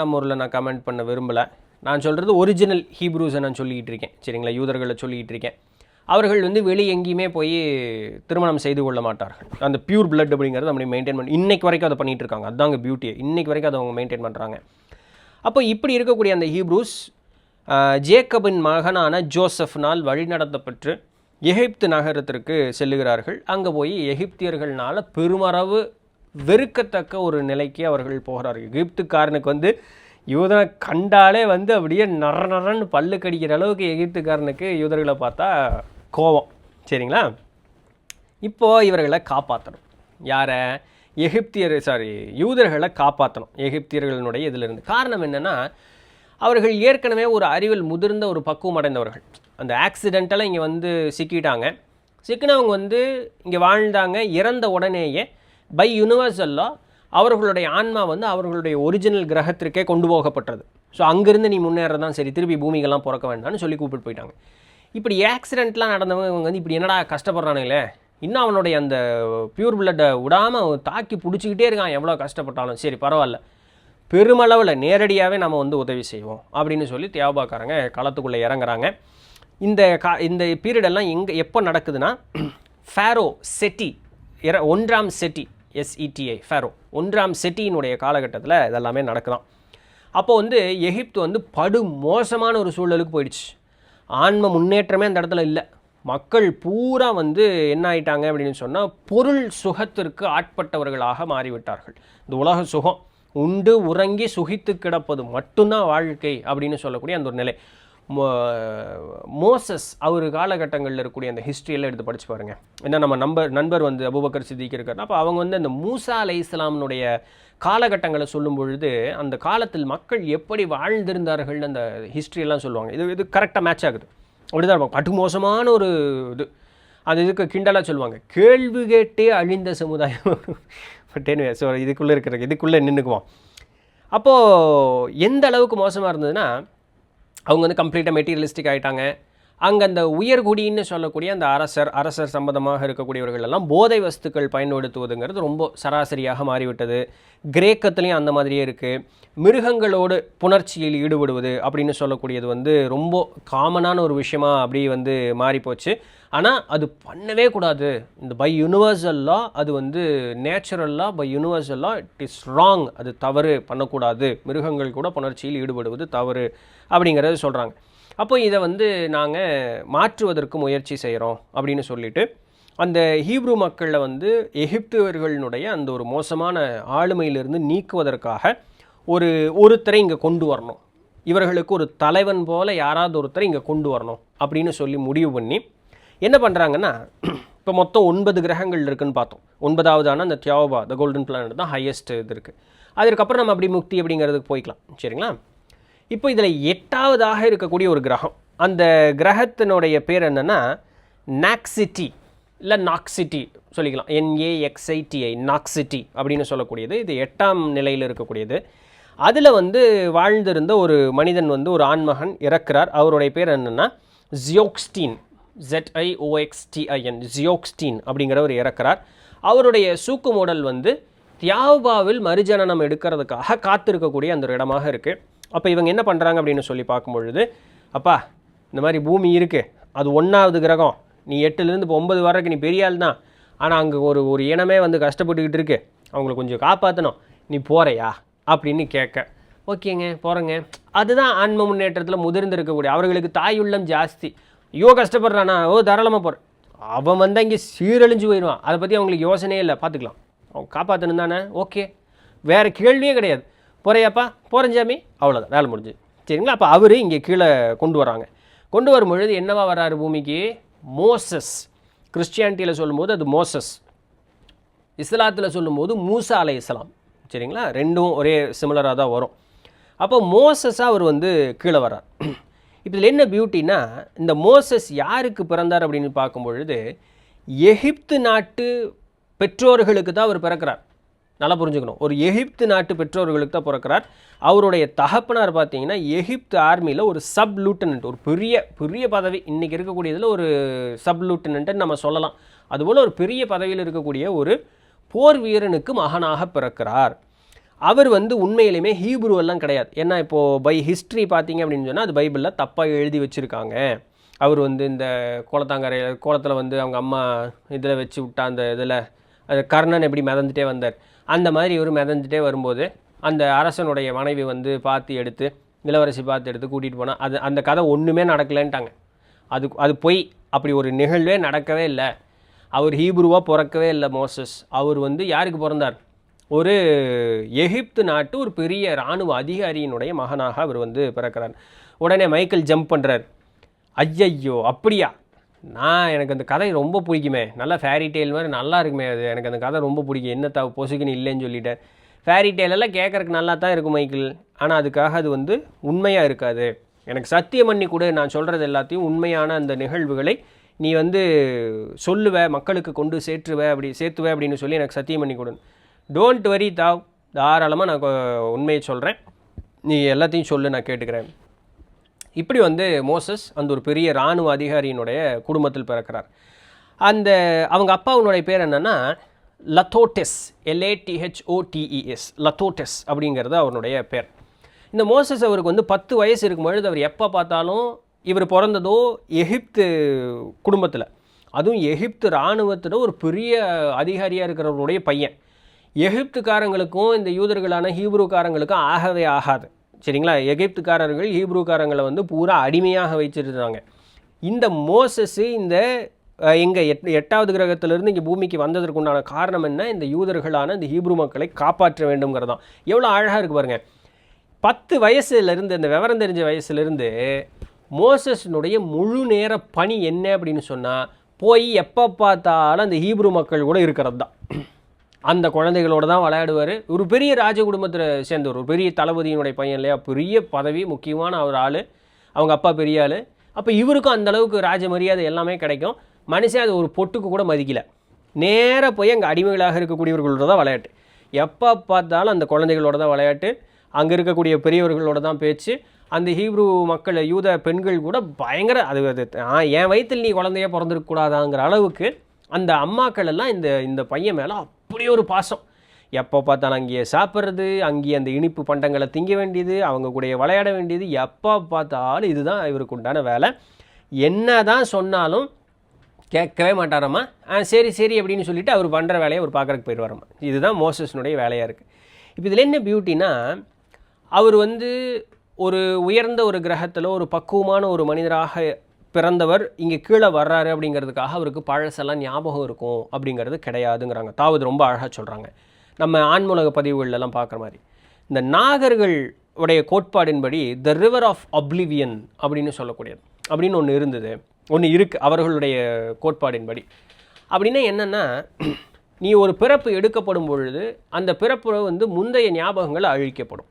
நம்ம ஊரில் நான் கமெண்ட் பண்ண விரும்பலை. நான் சொல்கிறது ஒரிஜினல் ஹீப்ரூஸை நான் சொல்லிக்கிட்டு இருக்கேன். சரிங்களா? யூதர்களை சொல்லிக்கிட்டு இருக்கேன். அவர்கள் வந்து வெளியே எங்கேயுமே போய் திருமணம் செய்து கொள்ள மாட்டார்கள். அந்த பியூர் பிளட் அப்படிங்கிறது அப்படி மெயின்டைன் பண்ணி இன்றைக்கு வரைக்கும் அதை பண்ணிகிட்டு இருக்காங்க. அதுதாங்க பியூட்டியை. இன்றைக்கு வரைக்கும் அதை அவங்க மெயின்டைன் பண்ணுறாங்க. அப்போ இப்படி இருக்கக்கூடிய அந்த ஹீப்ரூஸ் ஜேக்கபின் மகனான ஜோசப்னால் வழிநடத்தப்பட்டு எகிப்து நகரத்திற்கு செல்லுகிறார்கள். அங்கே போய் எகிப்தியர்களால் பெருமளவு வெறுக்கத்தக்க ஒரு நிலைக்கு அவர்கள் போகிறார்கள். எகிப்துக்காரனுக்கு வந்து யூதனை கண்டாலே வந்து அப்படியே நரன்னு பல்லு கடிக்கிற அளவுக்கு எகிப்துக்காரனுக்கு யூதர்களை பார்த்தா கோபம். சரிங்களா? இப்போது இவர்களை காப்பாற்றணும். யாரை? யூதர்களை காப்பாற்றணும் எகிப்தியர்களுடைய இதிலிருந்து. காரணம் என்னென்னா, அவர்கள் ஏற்கனவே ஒரு அறிவில் முதிர்ந்த ஒரு பக்குவம் அடைந்தவர்கள். அந்த ஆக்சிடென்டலாக இங்கே வந்து சிக்கிட்டாங்க. சிக்கினவங்க வந்து இங்கே வாழ்ந்தாங்க. இறந்த உடனேயே பை யூனிவர்சல்லாக அவர்களுடைய ஆன்மா வந்து அவர்களுடைய ஒரிஜினல் கிரகத்திற்கே கொண்டு போகப்பட்டது. ஸோ அங்கேருந்து நீ முன்னேறதான் சரி, திருப்பி பூமிக்கெல்லாம் பிறக்க வேண்டாம்னு சொல்லி கூப்பிட்டு போயிட்டாங்க. இப்படி ஆக்சிடென்ட்லாம் நடந்தவங்க இவங்க வந்து இப்படி என்னடா கஷ்டப்படுறானுங்களே, இன்னும் அவனுடைய அந்த பியூர் பிளட்டை விடாமல் தாக்கி பிடிச்சிக்கிட்டே இருக்கான், எவ்வளோ கஷ்டப்பட்டாலும் சரி பரவாயில்ல, பெருமளவில் நேரடியாகவே நம்ம வந்து உதவி செய்வோம் அப்படின்னு சொல்லி தியாபாக்காரங்க களத்துக்குள்ளே இறங்குறாங்க. இந்த பீரியடெல்லாம் எப்போ நடக்குதுன்னா, ஃபேரோ செட்டி 1ஆம் செட்டி SETI ஃபேரோ 1ஆம் செட்டியினுடைய காலகட்டத்தில் இதெல்லாமே நடக்குதான். அப்போ வந்து எகிப்து வந்து படு மோசமான ஒரு சூழலுக்கு போயிடுச்சு. ஆன்ம முன்னேற்றமே அந்த இடத்துல இல்லை. மக்கள் பூரா வந்து என்ன ஆயிட்டாங்க அப்படின்னு சொன்னால், பொருள் சுகத்திற்கு ஆட்பட்டவர்களாக மாறிவிட்டார்கள். இந்த உலக சுகம், உண்டு உறங்கி சுகித்து கிடப்பது மட்டும்தான் வாழ்க்கை அப்படின்னு சொல்லக்கூடிய அந்த ஒரு நிலை. மோசஸ் அவர் காலகட்டங்களில் இருக்கக்கூடிய அந்த ஹிஸ்ட்ரியெல்லாம் எடுத்து படித்து பாருங்கள். ஏன்னா நம்ம நண்பர் வந்து அபூபக்கர் சித்திக் இருக்கார். அப்போ அவங்க வந்து அந்த மூசா அலைஹிஸ்ஸலாமுடைய காலகட்டங்களை சொல்லும் பொழுது அந்த காலத்தில் மக்கள் எப்படி வாழ்ந்திருந்தார்கள் அந்த ஹிஸ்ட்ரியெல்லாம் சொல்லுவாங்க. இது கரெக்டாக மேட்ச் ஆகுது. அப்படிதான் இருப்பாங்க. பட்டு மோசமான ஒரு அது இதுக்கு கிண்டலாக சொல்லுவாங்க, கேள்வி கேட்டே அழிந்த சமுதாயம். பட் எனிவே, ஸோ இதுக்குள்ளே நின்றுக்குவோம். அப்போது எந்த அளவுக்கு மோசமாக இருந்ததுன்னா, அவங்க வந்து கம்ப்ளீட்டாக மெட்டீரியலிஸ்டிக் ஆகிட்டாங்க. அங்கே அந்த உயர்குடின்னு சொல்லக்கூடிய அந்த அரசர் சம்பந்தமாக இருக்கக்கூடியவர்கள் எல்லாம் போதை வஸ்துக்கள் பயன்படுத்துவதுங்கிறது ரொம்ப சராசரியாக மாறிவிட்டது. கிரேக்கத்துலேயும் அந்த மாதிரியே இருக்குது. மிருகங்களோடு புணர்ச்சியில் ஈடுபடுவது அப்படின்னு சொல்லக்கூடியது வந்து ரொம்ப காமனான ஒரு விஷயமா அப்படி வந்து மாறிப்போச்சு. ஆனால் அது பண்ணவே கூடாது. இந்த பை யூனிவர்சல் லா, அது வந்து natural law, by universal law it is wrong, அது தவறு, பண்ணக்கூடாது. மிருகங்கள் கூட புணர்ச்சியில் ஈடுபடுவது தவறு அப்படிங்கிறது சொல்கிறாங்க. அப்போ இதை வந்து நாங்கள் மாற்றுவதற்கு முயற்சி செய்கிறோம் அப்படின்னு சொல்லிட்டு அந்த ஹீப்ரு மக்களை வந்து எகிப்தியர்களுடைய அந்த ஒரு மோசமான ஆளுமையிலிருந்து நீக்குவதற்காக ஒருத்தரை இங்கே கொண்டு வரணும், இவர்களுக்கு ஒரு தலைவன் போல் யாராவது ஒருத்தரை இங்கே கொண்டு வரணும் அப்படின்னு சொல்லி முடிவு பண்ணி என்ன பண்ணுறாங்கன்னா, இப்போ மொத்தம் 9 கிரகங்கள் இருக்குதுன்னு பார்த்தோம். 9ஆவதான அந்த தியாவபா, த கோல்டன் பிளானட் தான் ஹையஸ்ட் இது இருக்குது. அதுக்கப்புறம் நம்ம அப்படி முக்தி அப்படிங்கிறதுக்கு போய்க்கலாம், சரிங்களா? இப்போ இதில் 8ஆவதாக இருக்கக்கூடிய ஒரு கிரகம், அந்த கிரகத்தினுடைய பேர் என்னென்னா நாக்சிட்டி இல்லை நாக்சிட்டி சொல்லிக்கலாம், NAXITI, நாக்சிட்டி அப்படின்னு சொல்லக்கூடியது. இது 8ஆம் நிலையில் இருக்கக்கூடியது. அதில் வந்து வாழ்ந்திருந்த ஒரு மனிதன் வந்து ஒரு ஆண்மகன் இறக்கிறார். அவருடைய பேர் என்னென்னா ஜியோக்ஸ்டீன், ZIOXTIN, ஜியோக்ஸ்டீன் அப்படிங்கிறவர் இறக்கிறார். அவருடைய சூக்கு மூடல் வந்து தியாபாவில் மறுஜனனம் எடுக்கிறதுக்காக காத்திருக்கக்கூடிய அந்த ஒரு இடமாக இருக்குது. அப்போ இவங்க என்ன பண்ணுறாங்க அப்படின்னு சொல்லி பார்க்கும்பொழுது, அப்பா இந்த மாதிரி பூமி இருக்குது, அது 1ஆவது கிரகம், நீ 8லேருந்து இப்போ 9 வர்றதுக்கு நீ பெரிய ஆள் தான், ஆனால் அங்கே ஒரு இனமே வந்து கஷ்டப்பட்டுக்கிட்டு இருக்கு, அவங்கள கொஞ்சம் காப்பாற்றணும், நீ போகிறையா அப்படின்னு கேட்க, ஓகேங்க போகிறேங்க. அதுதான் ஆன்ம முன்னேற்றத்தில் முதிர்ந்திருக்கக்கூடிய அவர்களுக்கு தாயுள்ளம் ஜாஸ்தி. ஐயோ கஷ்டப்படுறானா, தாராளமாக போகிறேன். அவன் வந்து இங்கே சீரழிஞ்சு போயிடுவான், அதை பற்றி அவங்களுக்கு யோசனையே இல்லை, பார்த்துக்கலாம், அவங்க காப்பாற்றணும் தானே, ஓகே, வேறு கேள்வியே கிடையாது, போகிறையாப்பா, போகிறேன் சாமி, அவ்வளோதான், வேலை முடிஞ்சு, சரிங்களா? அப்போ அவர் இங்கே கீழே கொண்டு வராங்க. கொண்டு வரும் பொழுது என்னவா வர்றாரு பூமிக்கு? மோசஸ். கிறிஸ்டியானிட்டியில் சொல்லும்போது அது மோசஸ், இஸ்லாத்தில் சொல்லும்போது மூசா அலைஹிஸ்ஸலாம், சரிங்களா? ரெண்டும் ஒரே சிமிலராக தான் வரும். அப்போ மோசஸாக அவர் வந்து கீழே வர்றார். இப்போ இதில் என்ன பியூட்டின்னா, இந்த மோசஸ் யாருக்கு பிறந்தார் அப்படின்னு பார்க்கும்பொழுது எகிப்து நாட்டு பெற்றோர்களுக்கு தான் அவர் பிறக்கிறார். நல்லா புரிஞ்சுக்கணும், ஒரு எகிப்து நாட்டு பெற்றோர்களுக்கு தான் பிறக்கிறார். அவருடைய தகப்பனார் பார்த்தீங்கன்னா எகிப்து ஆர்மியில் ஒரு சப் லூட்டனன்ட், ஒரு பெரிய பதவி, இன்றைக்கி இருக்கக்கூடியதில் ஒரு சப் லூட்டனன்ட்டுன்னு நம்ம சொல்லலாம். அதுபோல் ஒரு பெரிய பதவியில் இருக்கக்கூடிய ஒரு போர் வீரனுக்கு மகனாக பிறக்கிறார். அவர் வந்து உண்மையிலுமே ஹீப்ருவெல்லாம் கிடையாது. ஏன்னா இப்போது பை ஹிஸ்ட்ரி பார்த்தீங்க அப்படின்னு சொன்னால் அது பைபிளில் தப்பாக எழுதி வச்சுருக்காங்க. அவர் வந்து இந்த கோலத்தில் வந்து அவங்க அம்மா இதில் வச்சு விட்டா அந்த இதில் அது கர்ணன் எப்படி மிதந்துட்டே வந்தார், அந்த மாதிரி இவர் மிதந்துட்டே வரும்போது அந்த அரசனுடைய மனைவி வந்து இளவரசி பார்த்து எடுத்து கூட்டிகிட்டு போனால் அந்த கதை ஒன்றுமே நடக்கலைன்ட்டாங்க. அது பொய், அப்படி ஒரு நிகழ்வே நடக்கவே இல்லை. அவர் ஹீப்ருவாக பிறக்கவே இல்லை மோசஸ். அவர் வந்து யாருக்கு பிறந்தார்? ஒரு எகிப்து நாட்டு ஒரு பெரிய இராணுவ அதிகாரியினுடைய மகனாக அவர் வந்து பிறக்கிறார். உடனே மைக்கேல் ஜம்ப் பண்ணுறார், ஐயையோ அப்படியா, எனக்கு அந்த கதை ரொம்ப பிடிக்குமே, நல்லா ஃபேரி டெய்ல் மாதிரி நல்லா இருக்குமே, அது எனக்கு அந்த கதை ரொம்ப பிடிக்கும், என்ன பொசுக்குன்னு இல்லைன்னு சொல்லிட்டேன். ஃபேரி டெய்லெல்லாம் கேட்குறதுக்கு நல்லா தான் இருக்கும் மைக்கிள், ஆனால் அதுக்காக அது வந்து உண்மையாக இருக்காது, எனக்கு சத்தியம் பண்ணி கொடு, நான் சொல்கிறது எல்லாத்தையும் உண்மையான அந்த நிகழ்வுகளை நீ வந்து சொல்லுவ, மக்களுக்கு கொண்டு சேர்த்துவ அப்படின்னு சொல்லி எனக்கு சத்தியம் பண்ணி கொடு. டோன்ட் வரி தாவ், தாராளமாக நான் உண்மையை சொல்கிறேன், நீ எல்லாத்தையும் சொல்லு, நான் கேட்டுக்கிறேன். இப்படி வந்து மோசஸ் அந்த ஒரு பெரிய இராணுவ அதிகாரியினுடைய குடும்பத்தில் பிறக்கிறார். அவங்க அப்பாவுடைய பேர் என்னென்னா லத்தோட்டெஸ், LATHOTES, லத்தோட்டெஸ் அப்படிங்கிறது அவருடைய பேர். இந்த மோசஸ் அவருக்கு வந்து 10 வயசு இருக்கும்பொழுது அவர் எப்போ பார்த்தாலும், இவர் பிறந்ததோ எகிப்து குடும்பத்தில், அதுவும் எகிப்து இராணுவத்தில் ஒரு பெரிய அதிகாரியாக இருக்கிறவருடைய பையன். எகிப்துக்காரங்களுக்கும் இந்த யூதர்களான ஹீப்ரூக்காரங்களுக்கும் ஆகவே ஆகாது, சரிங்களா? எகிப்துக்காரர்கள் ஹீப்ரூக்காரங்களை வந்து பூரா அடிமையாக வச்சுருந்தாங்க. இந்த மோசஸ் இந்த எங்கள் 8வது கிரகத்திலிருந்து இங்கே பூமிக்கு வந்ததற்கு உண்டான காரணம் என்ன? இந்த யூதர்களான இந்த ஹீப்ரு மக்களை காப்பாற்ற வேண்டும்ங்கிறது தான். எவ்வளோ அழகாக இருக்குது பாருங்கள். 10 வயசுலேருந்து, இந்த விவரம் தெரிஞ்ச வயசுலேருந்து மோசஸினுடைய முழு நேர பணி என்ன அப்படின்னு சொன்னால், போய் எப்போ பார்த்தாலும் அந்த ஹீப்ரு மக்கள் கூட இருக்கிறது தான். அந்த குழந்தைகளோடு தான் விளையாடுவார். ஒரு பெரிய ராஜ குடும்பத்தில் சேர்ந்தவர், ஒரு பெரிய தளபதியினுடைய பையன் இல்லையா, பெரிய பதவி, முக்கியமான ஒரு ஆள், அவங்க அப்பா பெரிய ஆள். அப்போ இவருக்கும் அந்தளவுக்கு ராஜ மரியாதை எல்லாமே கிடைக்கும். மனுஷன் அது ஒரு பொட்டுக்கு கூட மதிக்கலை. நேராக போய் அங்கே அடிமைகளாக இருக்கக்கூடியவர்களோட தான் விளையாட்டு. எப்போ பார்த்தாலும் அந்த குழந்தைகளோட தான் விளையாட்டு, அங்கே இருக்கக்கூடிய பெரியவர்களோட தான் பேச்சு. அந்த ஹீப்ரு மக்கள், யூத பெண்கள் கூட பயங்கர என் வயிற்றில் நீ குழந்தைய பிறந்திருக்கக்கூடாதாங்கிற அளவுக்கு அந்த அம்மாக்கள் எல்லாம் இந்த பையன் மேலே அப்படியே ஒரு பாசம். எப்போ பார்த்தாலும் அங்கேயே சாப்பிட்றது, அங்கேயே அந்த இனிப்பு பண்டங்களை திங்க வேண்டியது, அவங்க கூட விளையாட வேண்டியது, எப்போ பார்த்தாலும் இதுதான் இவருக்கு உண்டான வேலை. என்ன தான் சொன்னாலும் கேட்கவே மாட்டாரம்மா. சரி சரி அப்படின்னு சொல்லிவிட்டு அவர் பண்ணுற வேலையை அவர் பார்க்குறக்கு போயிடுவாரம்மா. இதுதான் மோசஸ்னுடைய வேலையாக இருக்குது. இப்போ இதில் என்ன பியூட்டினா, அவர் வந்து ஒரு உயர்ந்த ஒரு கிரகத்தில் ஒரு பக்குவமான ஒரு மனிதராக பிறந்தவர் இங்கே கீழே வர்றாரு அப்படிங்கிறதுக்காக அவருக்கு பழசெல்லாம் ஞாபகம் இருக்கும் அப்படிங்கிறது கிடையாதுங்கிறாங்க. தாவது ரொம்ப அழகாக சொல்கிறாங்க. நம்ம ஆன்மூலக பதிவுகளெல்லாம் பார்க்குற மாதிரி இந்த நாகர்கள் உடைய கோட்பாடின்படி த ரிவர் ஆஃப் அப்ளிவியன் அப்படின்னு சொல்லக்கூடியது அப்படின்னு ஒன்று இருக்குது அவர்களுடைய கோட்பாடின்படி. அப்படின்னா என்னென்னா, நீ ஒரு பிறப்பு எடுக்கப்படும் பொழுது அந்த பிறப்பு வந்து முந்தைய ஞாபகங்கள் அழிக்கப்படும்,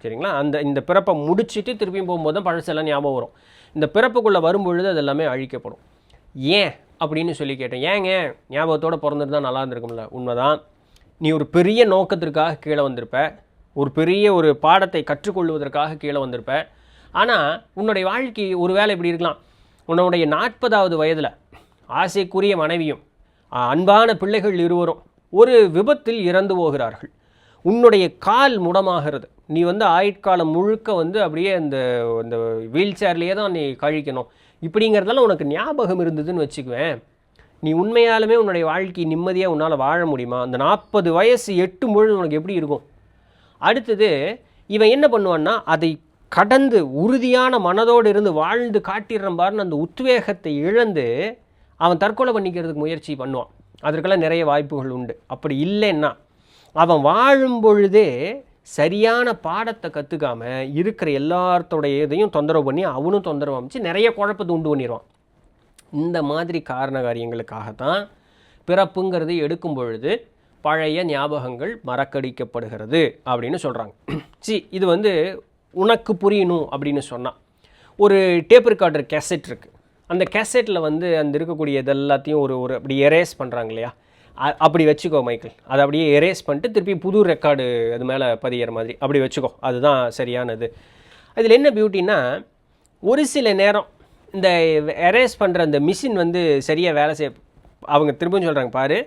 சரிங்களா? இந்த பிறப்பை முடிச்சுட்டு திருப்பியும் போகும்போது தான் பழசெல்லாம் ஞாபகம் வரும். இந்த பிறப்புக்குள்ளே வரும்பொழுது அது எல்லாமே அழிக்கப்படும். ஏன் அப்படின்னு சொல்லி கேட்டேன். ஏங்க, ஞாபகத்தோடு பிறந்திருந்தால் நல்லா இருந்திருக்கும்ல. உண்மைதான், நீ ஒரு பெரிய நோக்கத்திற்காக கீழே வந்திருப்ப, ஒரு பெரிய ஒரு பாடத்தை கற்றுக்கொள்வதற்காக கீழே வந்திருப்ப. ஆனால் உன்னுடைய வாழ்க்கை ஒரு வேளை இப்படி இருக்கலாம். உன்னுடைய 40வது வயதில் ஆசைக்குரிய மனைவியும் அன்பான பிள்ளைகள் இருவரும் ஒரு விபத்தில் இறந்து போகிறார்கள். உன்னுடைய கால் முடமாகிறது. நீ வந்து ஆயுட்காலம் முழுக்க வந்து அப்படியே அந்த வீல் சேர்லேயே தான் நீ கழிக்கணும். இப்படிங்கிறதெல்லாம் உனக்கு ஞாபகம் இருந்ததுன்னு வச்சுக்குவேன், நீ உண்மையாலுமே உன்னுடைய வாழ்க்கை நிம்மதியாக உன்னால் வாழ முடியுமா? அந்த 40 வயசு எட்டும் பொழுது உனக்கு எப்படி இருக்கும்? அடுத்தது இவன் என்ன பண்ணுவான்னா, அதை கடந்து உறுதியான மனதோடு இருந்து வாழ்ந்து காட்டிடுறான் பாருன்னு அந்த உத்வேகத்தை இழந்து அவன் தற்கொலை பண்ணிக்கிறதுக்கு முயற்சி பண்ணுவான். அதற்கெல்லாம் நிறைய வாய்ப்புகள் உண்டு. அப்படி இல்லைன்னா அவன் வாழும் பொழுதே சரியான பாடத்தை கற்றுக்காமல் இருக்கிற எல்லாத்தோடைய இதையும் தொந்தரவு பண்ணி அவனும் தொந்தரவு அமைச்சு நிறைய குழப்பத்தை உண்டு பண்ணிடுவான். இந்த மாதிரி காரண காரியங்களுக்காகத்தான் பிறப்புங்கிறது எடுக்கும் பொழுது பழைய ஞாபகங்கள் மறக்கடிக்கப்படுகிறது அப்படின்னு சொல்கிறாங்க. இது வந்து உனக்கு புரியணும் அப்படின்னு சொன்னால், ஒரு டேப் ரெக்கார்டர் கேசட் இருக்குது. அந்த கேசட்டில் வந்து அந்த இருக்கக்கூடிய இதெல்லாத்தையும் ஒரு அப்படி எரேஸ் பண்ணுறாங்க இல்லையா, அப்படி வச்சுக்கோ மைக்கிள். அதை அப்படியே எரேஸ் பண்ணிட்டு திருப்பி புது ரெக்கார்டு அது மேலே பதிகிற மாதிரி அப்படி வச்சுக்கோ, அதுதான் சரியானது. அதில் என்ன பியூட்டின்னா, ஒரு சில நேரம் இந்த எரேஸ் பண்ணுற அந்த மிஷின் வந்து சரியாக வேலை செய்ய, அவங்க திரும்பவும் சொல்கிறாங்க, பாரு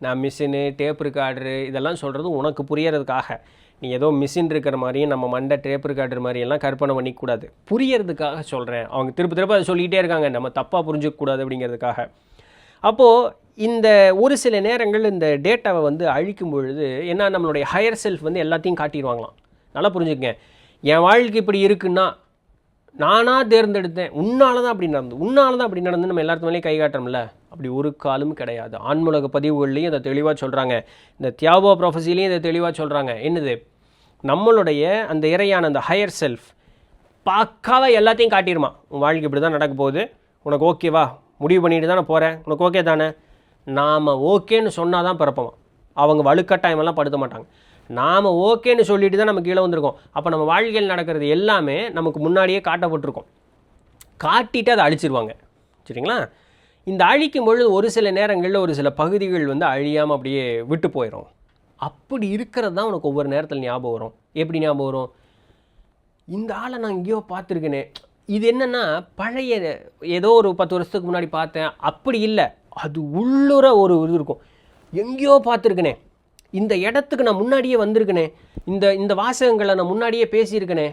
நான் மிஷினு டேப் ரெக்கார்டரு இதெல்லாம் சொல்கிறது உனக்கு புரியறதுக்காக. நீ ஏதோ மிஷின் இருக்கிற மாதிரியும் நம்ம மண்டை டேப் ரெக்கார்டர் மாதிரியெல்லாம் கற்பனை பண்ணிக்கூடாது, புரியறதுக்காக சொல்கிறேன். அவங்க திரும்ப அதை சொல்லிகிட்டே இருக்காங்க, நம்ம தப்பாக புரிஞ்சிக்கக்கூடாது அப்படிங்கிறதுக்காக. அப்போது இந்த ஒரு சில நேரங்கள் இந்த டேட்டாவை வந்து அழிக்கும் பொழுது என்ன, நம்மளுடைய ஹையர் செல்ஃப் வந்து எல்லாத்தையும் காட்டிடுவாங்களாம். நல்லா புரிஞ்சுக்கங்க, என் வாழ்க்கை இப்படி இருக்குன்னா நானாக தேர்ந்தெடுத்தேன், உன்னால தான் அப்படி நடந்து நம்ம எல்லாத்து மேலேயும் கை காட்டுறோம்ல, அப்படி ஒரு காலும் கிடையாது. ஆன்மூலக பதிவுகள்லையும் இதை தெளிவாக சொல்கிறாங்க, இந்த தியாபோ ப்ரொஃபஸிலையும் இதை தெளிவாக சொல்கிறாங்க. என்னது, நம்மளுடைய அந்த இறையான அந்த ஹையர் செல்ஃப் பக்காவாக எல்லாத்தையும் காட்டிடுமா. உன் வாழ்க்கை இப்படி தான் நடக்க போகுது, உனக்கு ஓகேவா, முடிவு பண்ணிட்டு தானே போகிறேன், உனக்கு ஓகே தானே. நாம் ஓகேன்னு சொன்னால் தான் பிறப்போம். அவங்க வலுக்கட்டாயமெல்லாம் படுத்த மாட்டாங்க. நாம் ஓகேன்னு சொல்லிட்டு தான் நம்ம கீழே வந்திருக்கோம். அப்போ நம்ம வாழ்க்கையில் நடக்கிறது எல்லாமே நமக்கு முன்னாடியே காட்டப்பட்டிருக்கோம். காட்டிட்டு அதை அழிச்சிருவாங்க. சரிங்களா? இந்த அழிக்கும் பொழுது ஒரு சில நேரங்களில் ஒரு சில பகுதிகள் வந்து அழியாமல் அப்படியே விட்டு போயிடும். அப்படி இருக்கிறது தான் உனக்கு ஒவ்வொரு நேரத்தில் ஞாபகம் வரும். எப்படி ஞாபகம் வரும்? இந்த ஆளை நான் எங்கேயோ பார்த்துருக்கேனே. இது என்னென்னா பழைய ஏதோ ஒரு 10 வருஷத்துக்கு முன்னாடி பார்த்தேன் அப்படி இல்லை. அது உள்ளுர ஒரு இது இருக்கும். எங்கேயோ பார்த்துருக்கனே, இந்த இடத்துக்கு நான் முன்னாடியே வந்திருக்கனே, இந்த வாசகங்களை நான் முன்னாடியே பேசியிருக்கனே.